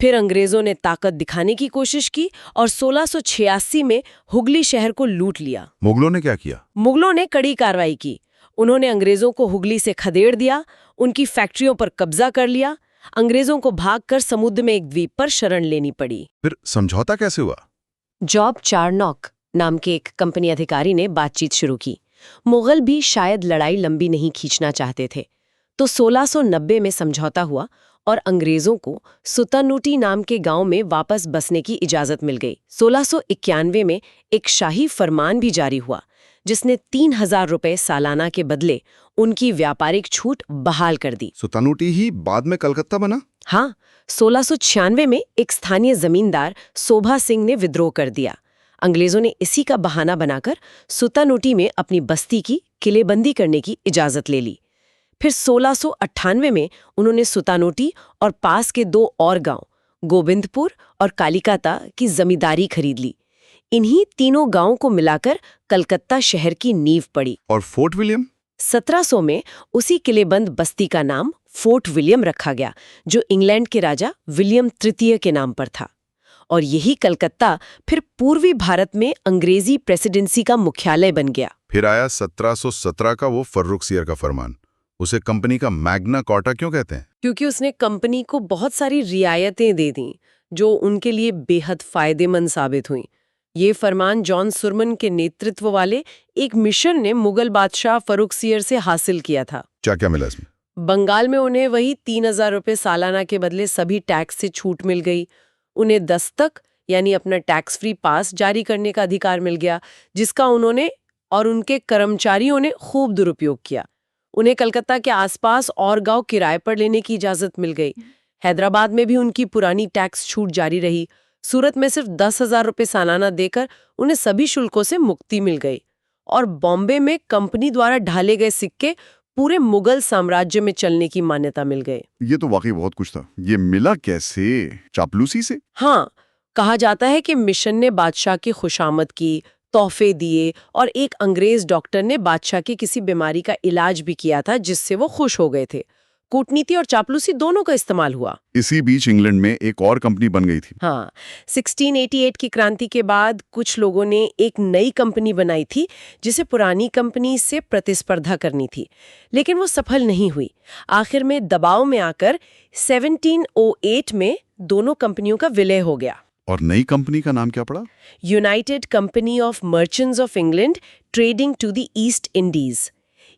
फिर अंग्रेजों ने ताकत दिखाने की कोशिश की और 1686 में हुगली शहर को लूट लिया। मुगलों ने क्या किया? मुगलों ने कड़ी कार्रवाई की। उन्होंने अंग्रेजों को हुगली से खदेड़ दिया, उनकी फैक्ट्रियों पर कब्जा कर लिया। अंग्रेजों को भागकर समुद्र में एक द्वीप पर शरण लेनी पड़ी। फिर समझौता कैसे हुआ? जॉब चारनॉक नाम के एक कंपनी अधिकारी ने बातचीत शुरू की। मुगल भी शायद लड़ाई लंबी नहीं खींचना चाहते थे, तो 1690 में समझौता हुआ और अंग्रेजों को सुतानूटी नाम के गांव में वापस बसने की इजाजत मिल गई। 1691 में एक शाही फरमान भी जारी हुआ, जिसने 3000 रुपए सालाना के बदले उनकी व्यापारिक छूट बहाल कर दी। सुतानूटी ही बाद में कलकत्ता बना? हाँ, 1696 में एक स्थानीय जमींदार शोभा सिंह ने विद्रोह कर दिया। अंग्रेजों ने इसी का बहाना बनाकर सुतानूटी में अपनी बस्ती की किलेबंदी करने की इजाजत ले ली। फिर 1698 में उन्होंने सुतानूटी और पास के 2 और गांव गोविंदपुर और कालिकाता की जमींदारी खरीद ली। इन्हीं तीनों गांवों को मिलाकर कलकत्ता शहर की नींव पड़ी। और फोर्ट विलियम? 1700 में उसी किलेबंद बस्ती का नाम फोर्ट विलियम रखा गया, जो इंग्लैंड के राजा विलियम तृतीय के नाम पर था। और यही कलकत्ता फिर पूर्वी भारत में अंग्रेजी प्रेसिडेंसी का मुख्यालय बन गया। फिर आया 1717 का वो फर्रुखसियर का फरमान। उसे कंपनी का मैग्ना कार्टा क्यों कहते हैं? क्योंकि उसने कंपनी को बहुत सारी रियायतें दे दी, जो उनके लिए बेहद फायदेमंद साबित हुई। ये फरमान जॉन सुरमन के नेतृत्व वाले एक मिशन ने मुगल बादशाह फर्रुखसियर से हासिल किया था। क्या क्या मिला इसमें? बंगाल में उन्हें वही 3000 रुपए सालाना के बदले सभी टैक्स से छूट मिल गई। उन्हें दस्तक यानी अपना टैक्स फ्री पास जारी करने का अधिकार मिल गया, जिसका उन्होंने और उनके कर्मचारियों ने खूब दुरुपयोग किया। उन्हें कलकत्ता के आसपास और गांव किराए पर लेने की इजाजत मिल गई। हैदराबाद में भी उनकी पुरानी टैक्स छूट जारी रही। सूरत में सिर्फ 10,000 रुपए सालाना देकर उन्हें सभी शुल्कों से मुक्ति मिल गई। और बॉम्बे में कंपनी द्वारा ढाले गए सिक्के पूरे मुगल साम्राज्य में चलने की मान्यता मिल गई। ये तो वाकई बहुत कुछ था। ये मिला कैसे? चापलूसी से? हाँ, कहा जाता है कि मिशन ने बादशाह की खुशामद की, तोहफे दिए और एक अंग्रेज डॉक्टर ने बादशाह की किसी बीमारी का इलाज भी किया था, जिससे वो खुश हो गए थे। कूटनीति और चापलूसी दोनों का इस्तेमाल हुआ। इसी बीच इंग्लैंड में एक और कंपनी बन गई थी। हाँ, 1688 की क्रांति के बाद कुछ लोगों ने एक नई कंपनी बनाई थी, जिसे पुरानी कंपनी से प्रतिस्पर्धा करनी थी, लेकिन वो सफल नहीं हुई। आखिर में दबाव में आकर 1708 में दोनों कंपनियों का विलय हो गया। और नई कंपनी का नाम क्या पड़ा? United Company of Merchants of England trading to the East Indies.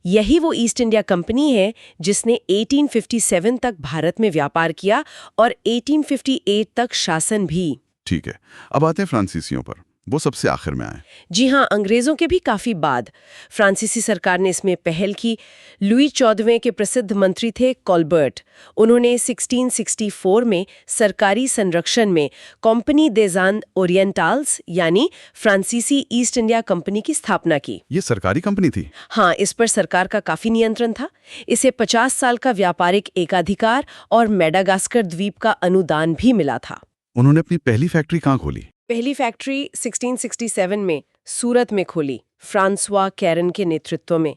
यही वो ईस्ट इंडिया कंपनी है जिसने 1857 तक भारत में व्यापार किया और 1858 तक शासन भी। ठीक है, अब आते हैं फ्रांसीसियों पर। वो सबसे आखिर में आए। जी हाँ, अंग्रेजों के भी काफी बाद फ्रांसीसी सरकार ने इसमें पहल की। लुई 14वें के प्रसिद्ध मंत्री थे कॉलबर्ट। उन्होंने 1664 में सरकारी संरक्षण में कंपनी des Indes ओरिएंटाल्स यानी फ्रांसीसी ईस्ट इंडिया कंपनी की स्थापना की। ये सरकारी कंपनी थी? हाँ, इस पर सरकार का काफी नियंत्रण था। इसे 50 साल का व्यापारिक एकाधिकार और मेडागास्कर द्वीप का अनुदान भी मिला था। उन्होंने अपनी पहली फैक्ट्री कहाँ खोली? पहली फैक्ट्री 1667 में सूरत में खोली, फ्रांसवा कैरन के नेतृत्व में।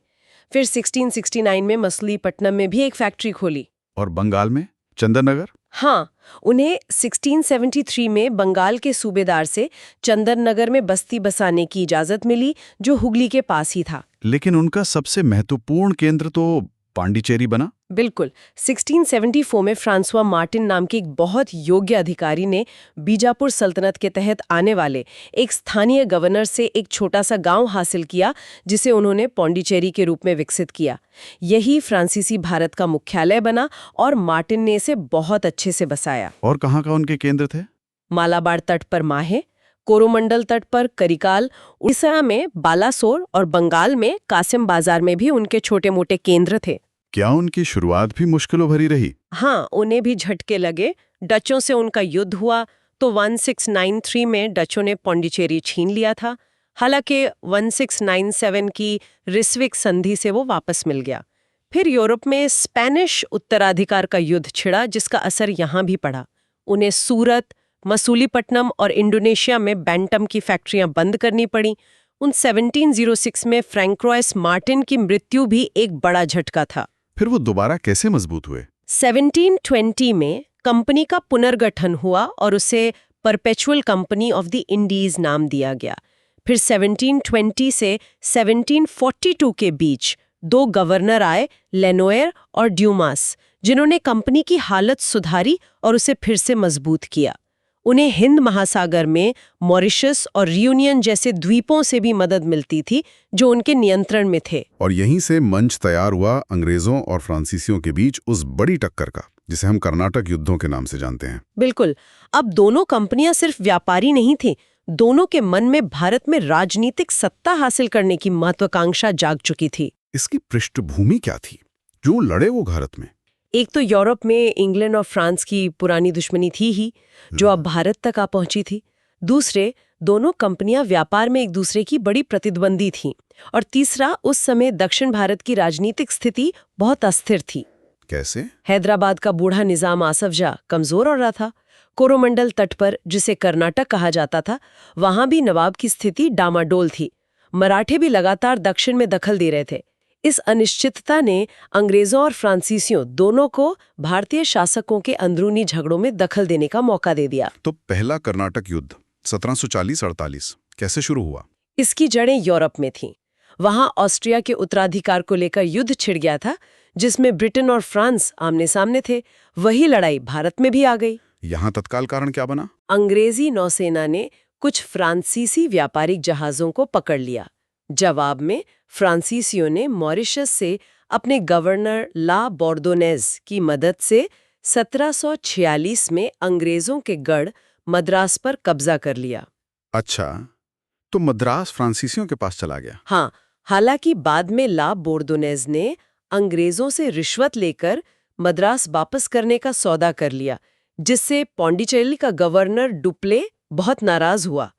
फिर 1669 में मछलीपट्टनम में भी एक फैक्ट्री खोली। और बंगाल में चंदननगर? हाँ, उन्हें 1673 में बंगाल के सूबेदार से चंदननगर में बस्ती बसाने की इजाजत मिली, जो हुगली के पास ही था। लेकिन उनका सबसे महत्वपूर्ण केंद्र तो पांडिचेरी बना? बिल्कुल। 1674 में फ्रांसवा मार्टिन नाम के एक बहुत योग्य अधिकारी ने बीजापुर सल्तनत के तहत आने वाले एक स्थानीय गवर्नर से एक छोटा सा गांव हासिल किया, जिसे उन्होंने पौंडीचेरी के रूप में विकसित किया। यही फ्रांसीसी भारत का मुख्यालय बना और मार्टिन ने इसे बहुत अच्छे से बसाया। और कहाँ का उनके केंद्र थे? मालाबार तट पर माहे, कोरोमंडल तट पर करिकाल, उड़ीसा में बालासोर और बंगाल में कासिम बाजार में भी उनके छोटे मोटे केंद्र थे। क्या उनकी शुरुआत भी मुश्किलों भरी रही? हाँ, उन्हें भी झटके लगे। डचों से उनका युद्ध हुआ तो 1693 में डचों ने पौंडीचेरी छीन लिया था। हालांकि 1697 की रिस्विक संधि से वो वापस मिल गया। फिर यूरोप में स्पेनिश उत्तराधिकार का युद्ध छिड़ा, जिसका असर यहाँ भी पड़ा। उन्हें सूरत, मसूलीपट्टनम और इंडोनेशिया में बैंटम की फैक्ट्रियां बंद करनी पड़ी। उन 1706 में फ्रैंकोइस मार्टिन की मृत्यु भी एक बड़ा झटका था। फिर वो दोबारा कैसे मजबूत हुए? 1720 में कंपनी का पुनर्गठन हुआ और उसे perpetual company of the Indies नाम दिया गया। फिर 1720 से 1742 के बीच 2 गवर्नर आए, लेनोयर और ड्यूमास, जिन्होंने कंपनी की हालत सुधारी और उसे फिर से मजबूत किया। उन्हें हिंद महासागर में मॉरिशस और रियूनियन जैसे द्वीपों से भी मदद मिलती थी, जो उनके नियंत्रण में थे। और यहीं से मंच तैयार हुआ अंग्रेजों और फ्रांसीसियों के बीच उस बड़ी टक्कर का, जिसे हम कर्नाटक युद्धों के नाम से जानते हैं। बिल्कुल। अब दोनों कंपनियां सिर्फ व्यापारी नहीं थी, दोनों के मन में भारत में राजनीतिक सत्ता हासिल करने की महत्वाकांक्षा जाग चुकी थी। इसकी पृष्ठभूमि क्या थी? जो लड़े वो भारत में? एक तो यूरोप में इंग्लैंड और फ्रांस की पुरानी दुश्मनी थी ही, जो अब भारत तक आ पहुंची थी। दूसरे, दोनों कंपनियां व्यापार में एक दूसरे की बड़ी प्रतिद्वंदी थीं। और तीसरा, उस समय दक्षिण भारत की राजनीतिक स्थिति बहुत अस्थिर थी। कैसे? हैदराबाद का बूढ़ा निजाम आसफ जाह कमजोर हो रहा था। कोरोमंडल तट पर, जिसे कर्नाटक कहा जाता था, वहां भी नवाब की स्थिति डामाडोल थी। मराठे भी लगातार दक्षिण में दखल दे रहे थे। इस अनिश्चितता ने अंग्रेजों और फ्रांसीसियों दोनों को भारतीय शासकों के अंदरूनी झगड़ों में दखल देने का मौका दे दिया। तो पहला कर्नाटक युद्ध 1740-48 कैसे शुरू हुआ? इसकी जड़ें यूरोप में थीं। वहां ऑस्ट्रिया के उत्तराधिकार को लेकर युद्ध छिड़ गया था, जिसमें ब्रिटेन और फ्रांस आमने सामने थे। वही लड़ाई भारत में भी आ गई। यहाँ तत्काल कारण क्या बना? अंग्रेजी नौसेना ने कुछ फ्रांसीसी व्यापारिक जहाजों को पकड़ लिया। जवाब में फ्रांसीसियों ने मॉरिशस से अपने गवर्नर ला बोर्डोनेज की मदद से 1746 में अंग्रेजों के गढ़ मद्रास पर कब्जा कर लिया। अच्छा, तो मद्रास फ्रांसीसियों के पास चला गया? हाँ, हालांकि बाद में ला बोर्डोनेज ने अंग्रेजों से रिश्वत लेकर मद्रास वापस करने का सौदा कर लिया, जिससे पौंडीचेरी का गवर्नर डुप्ले बहुत नाराज हुआ।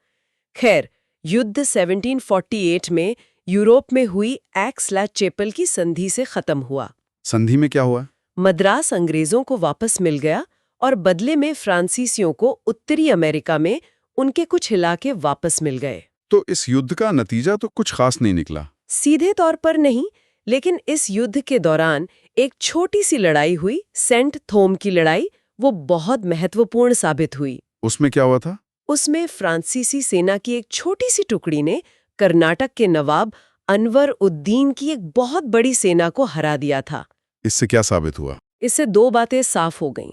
खैर, युद्ध 1748 में यूरोप में हुई एक्स-ला-चैपल की संधि से खत्म हुआ। संधि में क्या हुआ? मद्रास अंग्रेजों को वापस मिल गया और बदले में फ्रांसीसियों को उत्तरी अमेरिका में उनके कुछ इलाके वापस मिल गए। तो इस युद्ध का नतीजा तो कुछ खास नहीं निकला। सीधे तौर पर नहीं, लेकिन इस युद्ध के दौरान एक छोटी सी लड़ाई हुई, सेंट थोम की लड़ाई। वो बहुत महत्वपूर्ण साबित हुई। उसमें क्या हुआ था? उसमें फ्रांसीसी सेना की एक छोटी सी टुकड़ी ने कर्नाटक के नवाब अनवर उद्दीन की एक बहुत बड़ी सेना को हरा दिया था। इससे क्या साबित हुआ? इससे 2 बातें साफ हो गईं।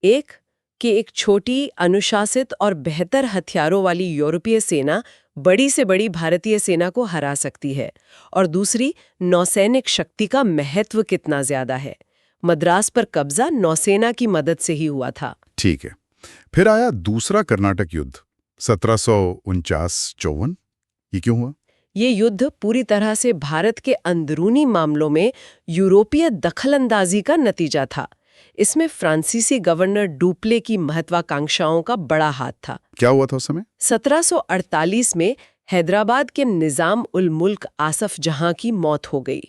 एक, कि एक छोटी, अनुशासित और बेहतर हथियारों वाली यूरोपीय सेना बड़ी से बड़ी भारतीय सेना को हरा सकती है। और दूसरी, नौसैनिक शक्ति का महत्व कितना ज्यादा है। मद्रास पर कब्जा नौसेना की मदद से ही हुआ था। ठीक है। फिर आया दूसरा कर्नाटक युद्ध 1749-54। ये क्यों हुआ? ये युद्ध पूरी तरह से भारत के अंदरूनी मामलों में यूरोपीय दखलंदाजी का नतीजा था। इसमें फ्रांसीसी गवर्नर डुप्ले की महत्वाकांक्षाओं का बड़ा हाथ था। क्या हुआ था उस समय? 1748 में हैदराबाद के निजाम उल मुल्क आसफ जहां की मौत हो गई।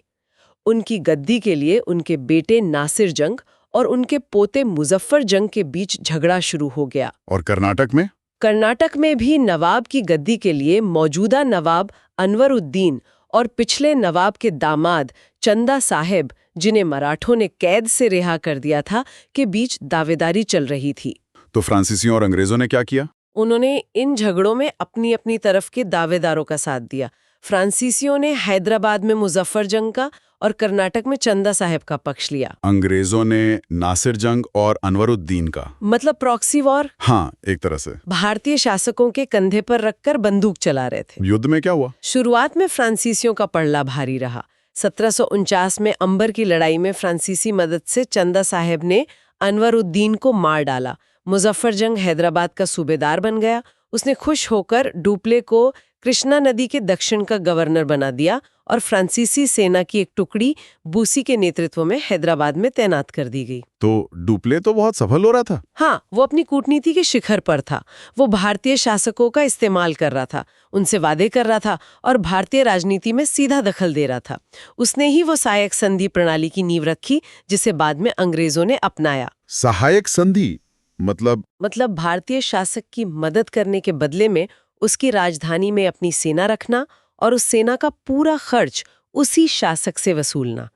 उनकी गद्दी के लिए उनके बेटे नासिर जंग और उनके पोते मुजफ्फर जंग के बीच झगड़ा शुरू हो गया। और कर्नाटक में? कर्नाटक में भी नवाब की गद्दी के लिए मौजूदा नवाब अनवर उद्दीन और पिछले नवाब के दामाद चंदा साहेब, जिन्हें मराठों ने कैद से रिहा कर दिया था, के बीच दावेदारी चल रही थी। तो फ्रांसीसियों और अंग्रेजों ने क्या किया? उन्होंने इन झगड़ों में अपनी अपनी तरफ के दावेदारों का साथ दिया। फ्रांसीसियों ने हैदराबाद में मुजफ्फरजंग का और कर्नाटक में चंदा साहेब का पक्ष लिया। अंग्रेजों ने नासिर जंग और अनवरुद्दीन का, मतलब प्रॉक्सी वॉर हाँ, एक तरह से। भारतीय शासकों के कंधे पर रखकर बंदूक चला रहे थे। युद्ध में क्या हुआ? शुरुआत में फ्रांसीसियों का पड़ला भारी रहा। 1749 में अंबर की लड़ाई में फ्रांसीसी मदद से चंदा साहेब ने अनवरुद्दीन को मार डाला। मुजफ्फरजंग हैदराबाद का सूबेदार बन गया। उसने खुश होकर डुप्ले को कृष्णा नदी के दक्षिण का गवर्नर बना दिया और फ्रांसीसी सेना की एक टुकड़ी बूसी के नेतृत्व में हैदराबाद में तैनात कर दी गई। तो डुप्ले तो बहुत सफल हो रहा था। हाँ, वो अपनी कूटनीति के शिखर पर था। वो भारतीय शासकों का इस्तेमाल कर रहा था, उनसे वादे कर रहा था और भारतीय राजनीति में सीधा दखल दे रहा था। उसने ही वो सहायक संधि प्रणाली की नींव रखी, जिसे बाद में अंग्रेजों ने अपनाया। सहायक संधि मतलब भारतीय शासक की मदद करने के बदले में उसकी राजधानी में अपनी सेना रखना और उस सेना का पूरा खर्च उसी शासक से वसूलना।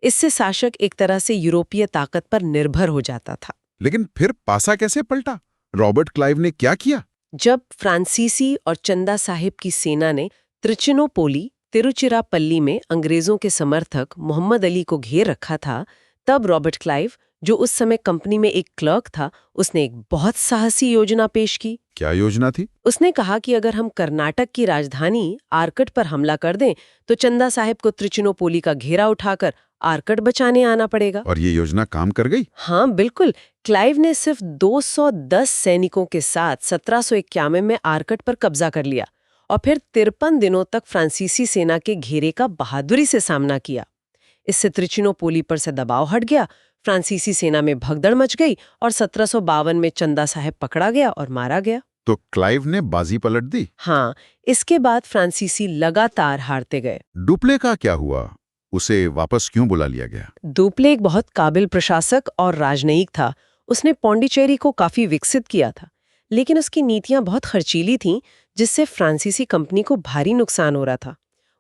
इससे शासक एक तरह से यूरोपीय ताकत पर निर्भर हो जाता था। लेकिन फिर पासा कैसे पलटा? रॉबर्ट क्लाइव ने क्या किया? जब फ्रांसीसी और चंदा साहिब की सेना ने त्रिचिनोपोली, तिरुचिरापल्ली में अंग्रेजों के समर्थक मोहम्मद अली को घेर रखा था, तब रॉबर्ट क्लाइव, जो उस समय कंपनी में एक क्लर्क था, उसने एक बहुत साहसी योजना पेश की। क्या योजना थी? उसने कहा कि अगर हम कर्नाटक की राजधानी आरकट पर हमला कर दें तो चंदा साहिब को त्रिचिनोपोली का घेरा उठाकर आरकट बचाने आना पड़ेगा। और ये योजना काम कर गई? हाँ, बिल्कुल। क्लाइव ने सिर्फ 210 सैनिकों के साथ 1791 में आरकट पर कब्जा कर लिया और फिर 53 दिनों तक फ्रांसीसी सेना के घेरे का बहादुरी से सामना किया। इससे त्रिचिनोपोली पर से दबाव हट गया, फ्रांसीसी सेना में भगदड़ मच गई और 1752 में चंदा साहेब पकड़ा गया और मारा गया। तो क्लाइव ने बाजी पलट दी? हाँ, इसके बाद फ्रांसीसी लगातार हारते गए। डुप्ले का क्या हुआ? उसे वापस क्यों बुला लिया गया? डुप्ले एक बहुत काबिल प्रशासक और राजनयिक था। उसने पौंडीचेरी को काफी विकसित किया था, लेकिन उसकी नीतियां बहुत खर्चीली थीं, जिससे फ्रांसीसी कंपनी को भारी नुकसान हो रहा था।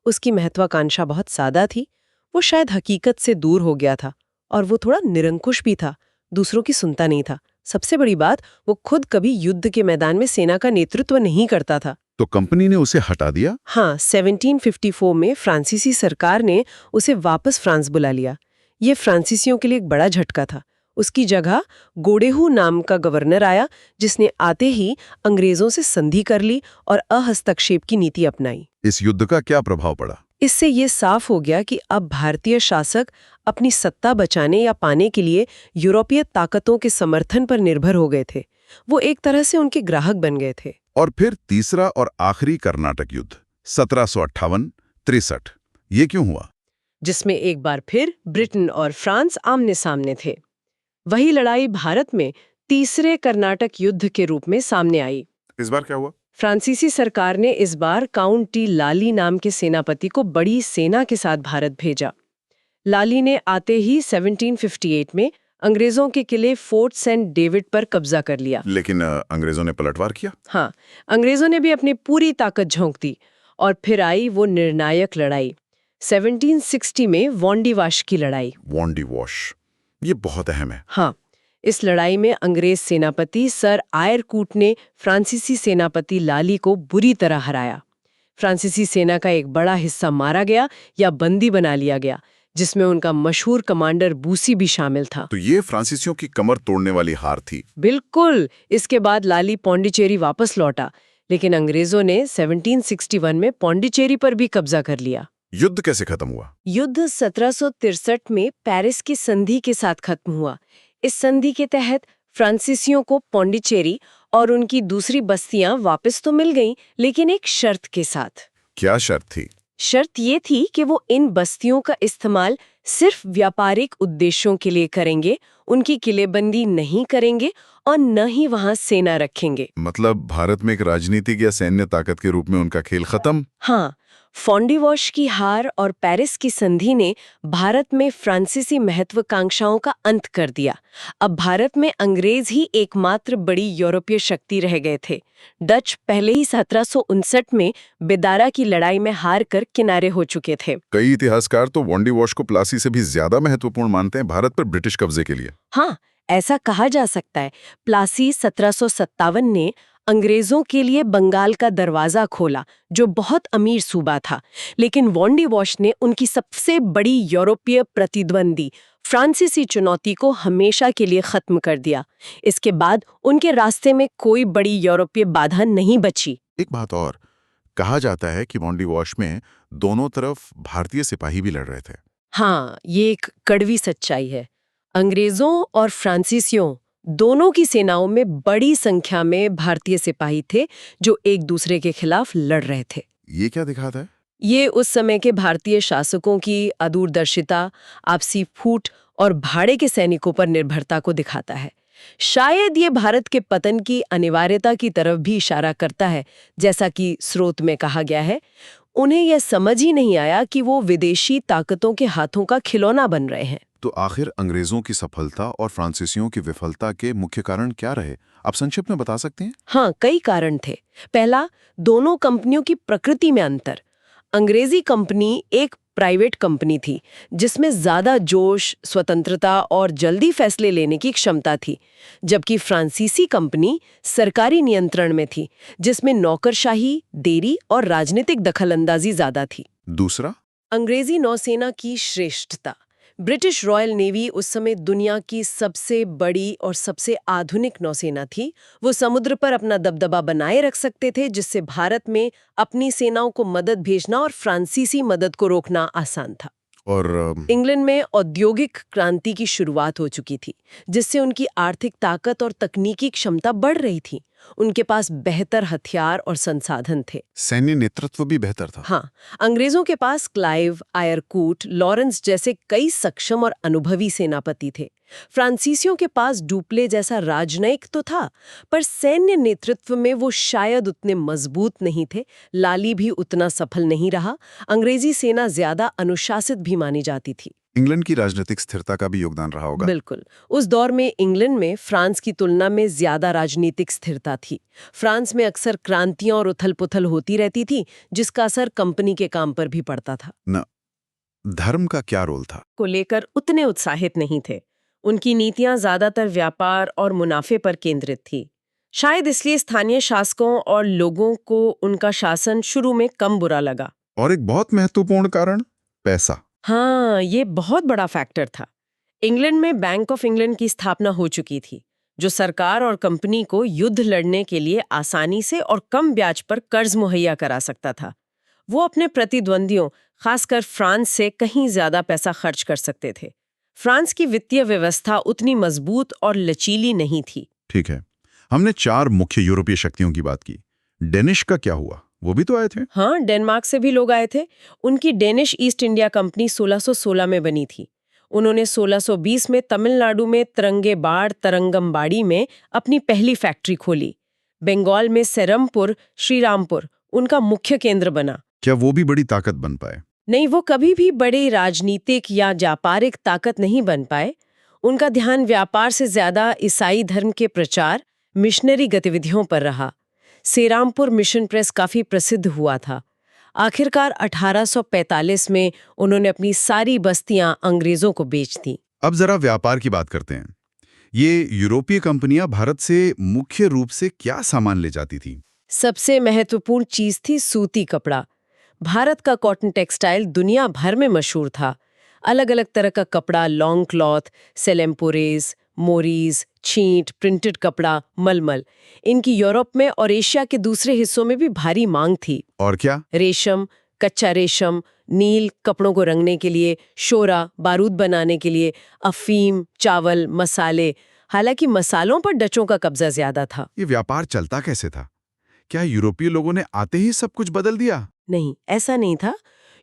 उसकी महत्वाकांक्षा बहुत सादा थी। वो शायद हकीकत से दूर हो गया था और वो थोड़ा निरंकुश भी था, दूसरों की सुनता नहीं था। सबसे बड़ी बात, वो खुद कभी युद्ध के मैदान में सेना का नेतृत्व नहीं करता था। तो कंपनी ने उसे हटा दिया? हाँ, 1754 में फ्रांसीसी सरकार ने उसे वापस फ्रांस बुला लिया। ये फ्रांसीसियों के लिए एक बड़ा झटका था। उसकी जगह गोडेहू नाम का गवर्नर आया, जिसने आते ही अंग्रेजों से संधि कर ली और अहस्तक्षेप की नीति अपनाई। इस युद्ध का क्या प्रभाव पड़ा? इससे ये साफ हो गया कि अब भारतीय शासक अपनी सत्ता बचाने या पाने के लिए यूरोपीय ताकतों के समर्थन पर निर्भर हो गए थे। वो एक तरह से उनके ग्राहक बन गए थे। और फिर तीसरा और आखिरी कर्नाटक युद्ध 1758-63, ये क्यों हुआ? जिसमें एक बार फिर ब्रिटेन और फ्रांस आमने सामने थे। वही लड़ाई भारत में तीसरे कर्नाटक युद्ध के रूप में सामने आई। इस बार क्या हुआ? फ्रांसीसी सरकार ने इस बार काउंट टी लाली नाम के सेनापति को बड़ी सेना के साथ भारत भेजा। लाली ने आते ही 1758 में अंग्रेजों के किले फोर्ट सेंट डेविड पर कब्जा कर लिया। लेकिन अंग्रेजों ने पलटवार किया? हाँ, अंग्रेजों ने भी अपनी पूरी ताकत झोंक दी और फिर आई वो निर्णायक लड़ाई 1760 में वॉन्डीवाश की लड़ाई। वॉन्डीवाश, ये बहुत अहम है। हाँ, इस लड़ाई में अंग्रेज सेनापति सर आयरकूट ने फ्रांसीसी सेनापति लाली को बुरी तरह हराया। फ्रांसीसी सेना का एक बड़ा हिस्सा मारा गया या बंदी बना लिया गया, जिसमें उनका मशहूर कमांडर बूसी भी शामिल था। तो ये फ्रांसीसियों की कमर तोड़ने वाली हार थी। बिल्कुल। इसके बाद लाली पौंडीचेरी वापस लौटा, लेकिन अंग्रेजों ने 1761 में पौंडीचेरी पर भी कब्जा कर लिया। युद्ध कैसे खत्म हुआ? युद्ध 1763 में पेरिस की संधि के साथ खत्म हुआ। इस संधि के तहत फ्रांसीसियों को पौंडीचेरी और उनकी दूसरी बस्तियां वापस तो मिल गईं, लेकिन एक शर्त के साथ। क्या शर्त थी? शर्त ये थी कि वो इन बस्तियों का इस्तेमाल सिर्फ व्यापारिक उद्देश्यों के लिए करेंगे, उनकी किलेबंदी नहीं करेंगे और न ही वहां सेना रखेंगे। मतलब भारत में एक राजनीतिक या सैन्य ताकत के रूप में उनका खेल खत्म? हाँ, फॉन्डीवॉश की हार और पेरिस की संधि ने भारत में फ्रांसीसी महत्वाकांक्षाओं का अंत कर दिया। अब भारत में अंग्रेज ही एकमात्र बड़ी यूरोपीय शक्ति रह गए थे। डच पहले ही 1759 में बेदारा की लड़ाई में हार कर किनारे हो चुके थे। कई इतिहासकार तो वॉन्डीवाश को प्लासी से भी ज्यादा महत्वपूर्ण मानते हैं भारत पर ब्रिटिश कब्जे के लिए। हाँ, ऐसा कहा जा सकता है। प्लासी 1757 ने अंग्रेजों के लिए बंगाल का दरवाजा खोला, जो बहुत अमीर सूबा था। लेकिन वॉन डी वॉश ने उनकी सबसे बड़ी यूरोपीय प्रतिद्वंदी फ्रांसीसी चुनौती को हमेशा के लिए खत्म कर दिया। इसके बाद उनके रास्ते में कोई बड़ी यूरोपीय बाधा नहीं बची। एक बात और, कहा जाता है कि वॉन डी वॉश में दोनों तरफ भारतीय सिपाही भी लड़ रहे थे। हाँ, ये एक कड़वी सच्चाई है। अंग्रेजों और फ्रांसीसियों दोनों की सेनाओं में बड़ी संख्या में भारतीय सिपाही थे जो एक दूसरे के खिलाफ लड़ रहे थे। ये क्या दिखाता है? ये उस समय के भारतीय शासकों की अदूरदर्शिता, आपसी फूट और भाड़े के सैनिकों पर निर्भरता को दिखाता है। शायद ये भारत के पतन की अनिवार्यता की तरफ भी इशारा करता है। जैसा कि स्रोत में कहा गया है, उन्हें यह समझ ही नहीं आया कि वो विदेशी ताकतों के हाथों का खिलौना बन रहे हैं। तो आखिर अंग्रेजों की सफलता और फ्रांसीसियों की विफलता के मुख्य कारण क्या रहे? आप संक्षिप्त में बता सकते हैं? हाँ, कई कारण थे। पहला, दोनों कंपनियों की प्रकृति में अंतर। अंग्रेजी कंपनी एक प्राइवेट कंपनी थी जिसमें ज्यादा जोश, स्वतंत्रता और जल्दी फैसले लेने की क्षमता थी, जबकि फ्रांसीसी कंपनी सरकारी नियंत्रण में थी जिसमें नौकरशाही, देरी और राजनीतिक दखलंदाजी ज्यादा थी। दूसरा, अंग्रेजी नौसेना की श्रेष्ठता। ब्रिटिश रॉयल नेवी उस समय दुनिया की सबसे बड़ी और सबसे आधुनिक नौसेना थी। वो समुद्र पर अपना दबदबा बनाए रख सकते थे, जिससे भारत में अपनी सेनाओं को मदद भेजना और फ्रांसीसी मदद को रोकना आसान था। और इंग्लैंड में औद्योगिक क्रांति की शुरुआत हो चुकी थी, जिससे उनकी आर्थिक ताकत और तकनीकी क्षमता बढ़ रही थी। उनके पास बेहतर हथियार और संसाधन थे। सैन्य नेतृत्व भी बेहतर था। हाँ, अंग्रेजों के पास क्लाइव, आयरकूट, लॉरेंस जैसे कई सक्षम और अनुभवी सेनापति थे। फ्रांसीसियों के पास डुप्ले जैसा राजनयिक तो था, पर सैन्य नेतृत्व में वो शायद उतने मजबूत नहीं थे। लाली भी उतना सफल नहीं रहा। अंग्रेजी सेना ज्यादा अनुशासित भी मानी जाती थी। इंग्लैंड की राजनीतिक स्थिरता का भी योगदान रहा होगा। बिल्कुल। उस दौर में इंग्लैंड में फ्रांस की तुलना में ज्यादा राजनीतिक स्थिरता थी। फ्रांस में अक्सर क्रांतियां और उथल-पुथल होती रहती थी, जिसका असर कंपनी के काम पर भी पड़ता था। न, धर्म का क्या रोल था? को लेकर उतने उत्साहित नहीं थे। उनकी नीतियां ज्यादातर व्यापार और मुनाफे पर केंद्रित थी। शायद इसलिए स्थानीय शासकों और लोगों को उनका शासन शुरू में कम बुरा लगा। और एक बहुत महत्वपूर्ण कारण, पैसा। हाँ, ये बहुत बड़ा फैक्टर था। इंग्लैंड में बैंक ऑफ इंग्लैंड की स्थापना हो चुकी थी, जो सरकार और कंपनी को युद्ध लड़ने के लिए आसानी से और कम ब्याज पर कर्ज मुहैया करा सकता था। वो अपने प्रतिद्वंदियों, खासकर फ्रांस से कहीं ज्यादा पैसा खर्च कर सकते थे। फ्रांस की वित्तीय व्यवस्था उतनी मजबूत और लचीली नहीं थी। ठीक है, हमने 4 मुख्य यूरोपीय शक्तियों की बात की। डेनिश का क्या हुआ? वो भी तो आए थे। हाँ, डेनमार्क से भी लोग आए थे। उनकी डेनिश ईस्ट इंडिया कंपनी 1616 में बनी थी। उन्होंने 1620 में तमिलनाडु में तरंगमबाड़ी में अपनी पहली फैक्ट्री खोली। बंगाल में सेरमपुर, श्रीरामपुर उनका मुख्य केंद्र बना। क्या वो भी बड़ी ताकत बन पाए? नहीं, वो कभी भी बड़े राजनीतिक या व्यापारिक ताकत नहीं बन पाए। उनका ध्यान व्यापार से ज्यादा ईसाई धर्म के प्रचार, मिशनरी गतिविधियों पर रहा। सेरामपुर मिशन प्रेस काफी प्रसिद्ध हुआ था। आखिरकार 1845 में उन्होंने अपनी सारी बस्तियां अंग्रेजों को बेच दी। अब जरा व्यापार की बात करते हैं। ये यूरोपीय कंपनियां भारत से मुख्य रूप से क्या सामान ले जाती थी? सबसे महत्वपूर्ण चीज थी सूती कपड़ा। भारत का कॉटन टेक्सटाइल दुनिया भर में मशहूर था। अलग अलग तरह का कपड़ा, लॉन्ग क्लॉथ, सेलेम्पोरेज, मोरीज, छींट, प्रिंटेड कपड़ा, मलमल, इनकी यूरोप में और एशिया के दूसरे हिस्सों में भी भारी मांग थी। और क्या? रेशम, कच्चा रेशम, नील कपड़ों को रंगने के लिए, शोरा, बारूद बनाने के लिए, अफीम, चावल, मसाले। हालांकि मसालों पर डचों का कब्जा ज्यादा था। ये व्यापार चलता कैसे था? क्या यूरोपीय लोगों ने आते ही सब कुछ बदल दिया? नहीं, ऐसा नहीं था।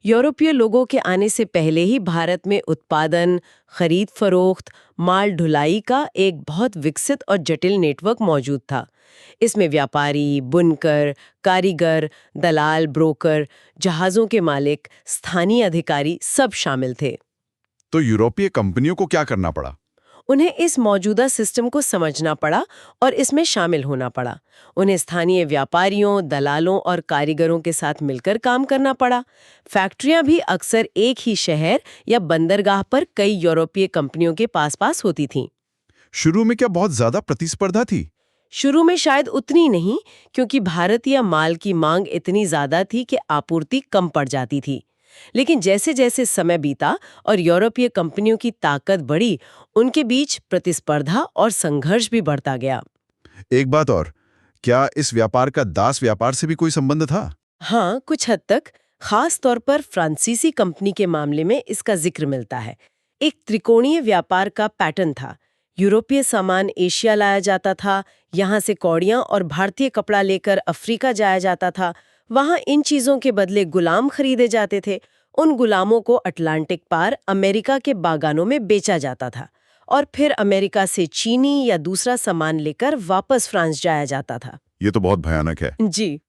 यूरोपीय लोगों के आने से पहले ही भारत में उत्पादन, खरीद फरोख्त, माल ढुलाई का एक बहुत विकसित और जटिल नेटवर्क मौजूद था। इसमें व्यापारी, बुनकर, कारीगर, दलाल, ब्रोकर, जहाज़ों के मालिक, स्थानीय अधिकारी सब शामिल थे। तो यूरोपीय कंपनियों को क्या करना पड़ा? उन्हें इस मौजूदा सिस्टम को समझना पड़ा और इसमें शामिल होना पड़ा। उन्हें स्थानीय व्यापारियों, दलालों और कारीगरों के साथ मिलकर काम करना पड़ा। फैक्ट्रियां भी अक्सर एक ही शहर या बंदरगाह पर कई यूरोपीय कंपनियों के पास होती थीं। शुरू में क्या बहुत ज्यादा प्रतिस्पर्धा थी? शुरू में शायद उतनी नहीं, क्योंकि भारतीय माल की मांग इतनी ज्यादा थी कि आपूर्ति कम पड़ जाती थी। लेकिन जैसे जैसे समय बीता और यूरोपीय कंपनियों की ताकत बढ़ी, उनके बीच प्रतिस्पर्धा और संघर्ष भी बढ़ता गया। एक बात और, क्या इस व्यापार का दास व्यापार से भी कोई संबंध था? हाँ, कुछ हद तक। खास तौर पर फ्रांसीसी कंपनी के मामले में इसका जिक्र मिलता है। एक त्रिकोणीय व्यापार का पैटर्न था। यूरोपीय सामान एशिया लाया जाता था, यहाँ से कौड़ियां और भारतीय कपड़ा लेकर अफ्रीका जाया जाता था। वहाँ इन चीजों के बदले गुलाम खरीदे जाते थे। उन गुलामों को अटलांटिक पार अमेरिका के बागानों में बेचा जाता था और फिर अमेरिका से चीनी या दूसरा सामान लेकर वापस फ्रांस जाया जाता था। ये तो बहुत भयानक है। जी।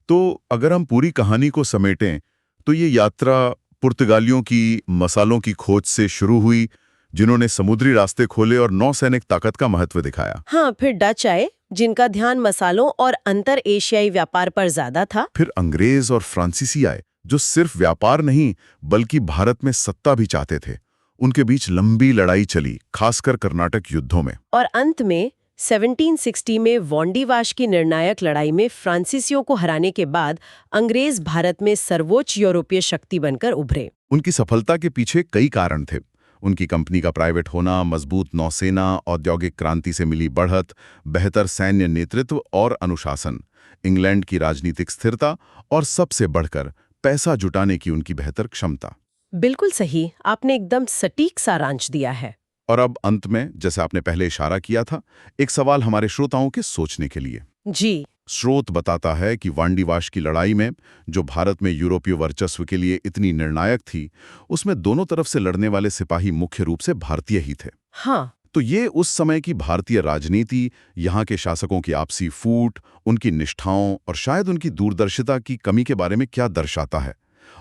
तो अगर हम पूरी कहानी को समेटें तो ये यात्रा पुर्तगालियों की मसालों की खोज से शुरू हुई, जिन्होंने समुद्री रास्ते खोले और नौसैनिक ताकत का महत्व दिखाया। हाँ, फिर डच आए, जिनका ध्यान मसालों और अंतर एशियाई व्यापार पर ज्यादा था। फिर अंग्रेज और फ्रांसीसी आए, जो सिर्फ व्यापार नहीं बल्कि भारत में सत्ता भी चाहते थे। उनके बीच लंबी लड़ाई चली, खासकर कर्नाटक युद्धों में। और अंत में 1760 में वोंडीवाश की निर्णायक लड़ाई में फ्रांसीसियों को हराने के बाद अंग्रेज भारत में सर्वोच्च यूरोपीय शक्ति बनकर उभरे। उनकी सफलता के पीछे कई कारण थे। उनकी कंपनी का प्राइवेट होना, मजबूत नौसेना, औद्योगिक क्रांति से मिली बढ़त, बेहतर सैन्य नेतृत्व और अनुशासन, इंग्लैंड की राजनीतिक स्थिरता और सबसे बढ़कर पैसा जुटाने की उनकी बेहतर क्षमता। बिल्कुल सही, आपने एकदम सटीक सारांश दिया है। और अब अंत में, जैसे आपने पहले इशारा किया था, एक सवाल हमारे श्रोताओं के सोचने के लिए। जी। स्रोत बताता है कि वांडीवाश की लड़ाई में, जो भारत में यूरोपीय वर्चस्व के लिए इतनी निर्णायक थी, उसमें दोनों तरफ से लड़ने वाले सिपाही मुख्य रूप से भारतीय ही थे। हाँ। तो ये उस समय की भारतीय राजनीति, यहाँ के शासकों की आपसी फूट, उनकी निष्ठाओं और शायद उनकी दूरदर्शिता की कमी के बारे में क्या दर्शाता है?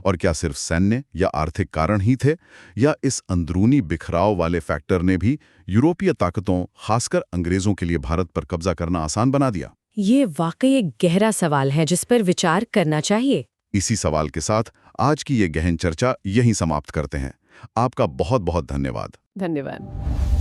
और क्या सिर्फ सैन्य या आर्थिक कारण ही थे, या इस अंदरूनी बिखराव वाले फैक्टर ने भी यूरोपीय ताकतों, खासकर अंग्रेजों के लिए भारत पर कब्जा करना आसान बना दिया? ये वाकई एक गहरा सवाल है जिस पर विचार करना चाहिए। इसी सवाल के साथ आज की ये गहन चर्चा यहीं समाप्त करते हैं। आपका बहुत बहुत धन्यवाद। धन्यवाद।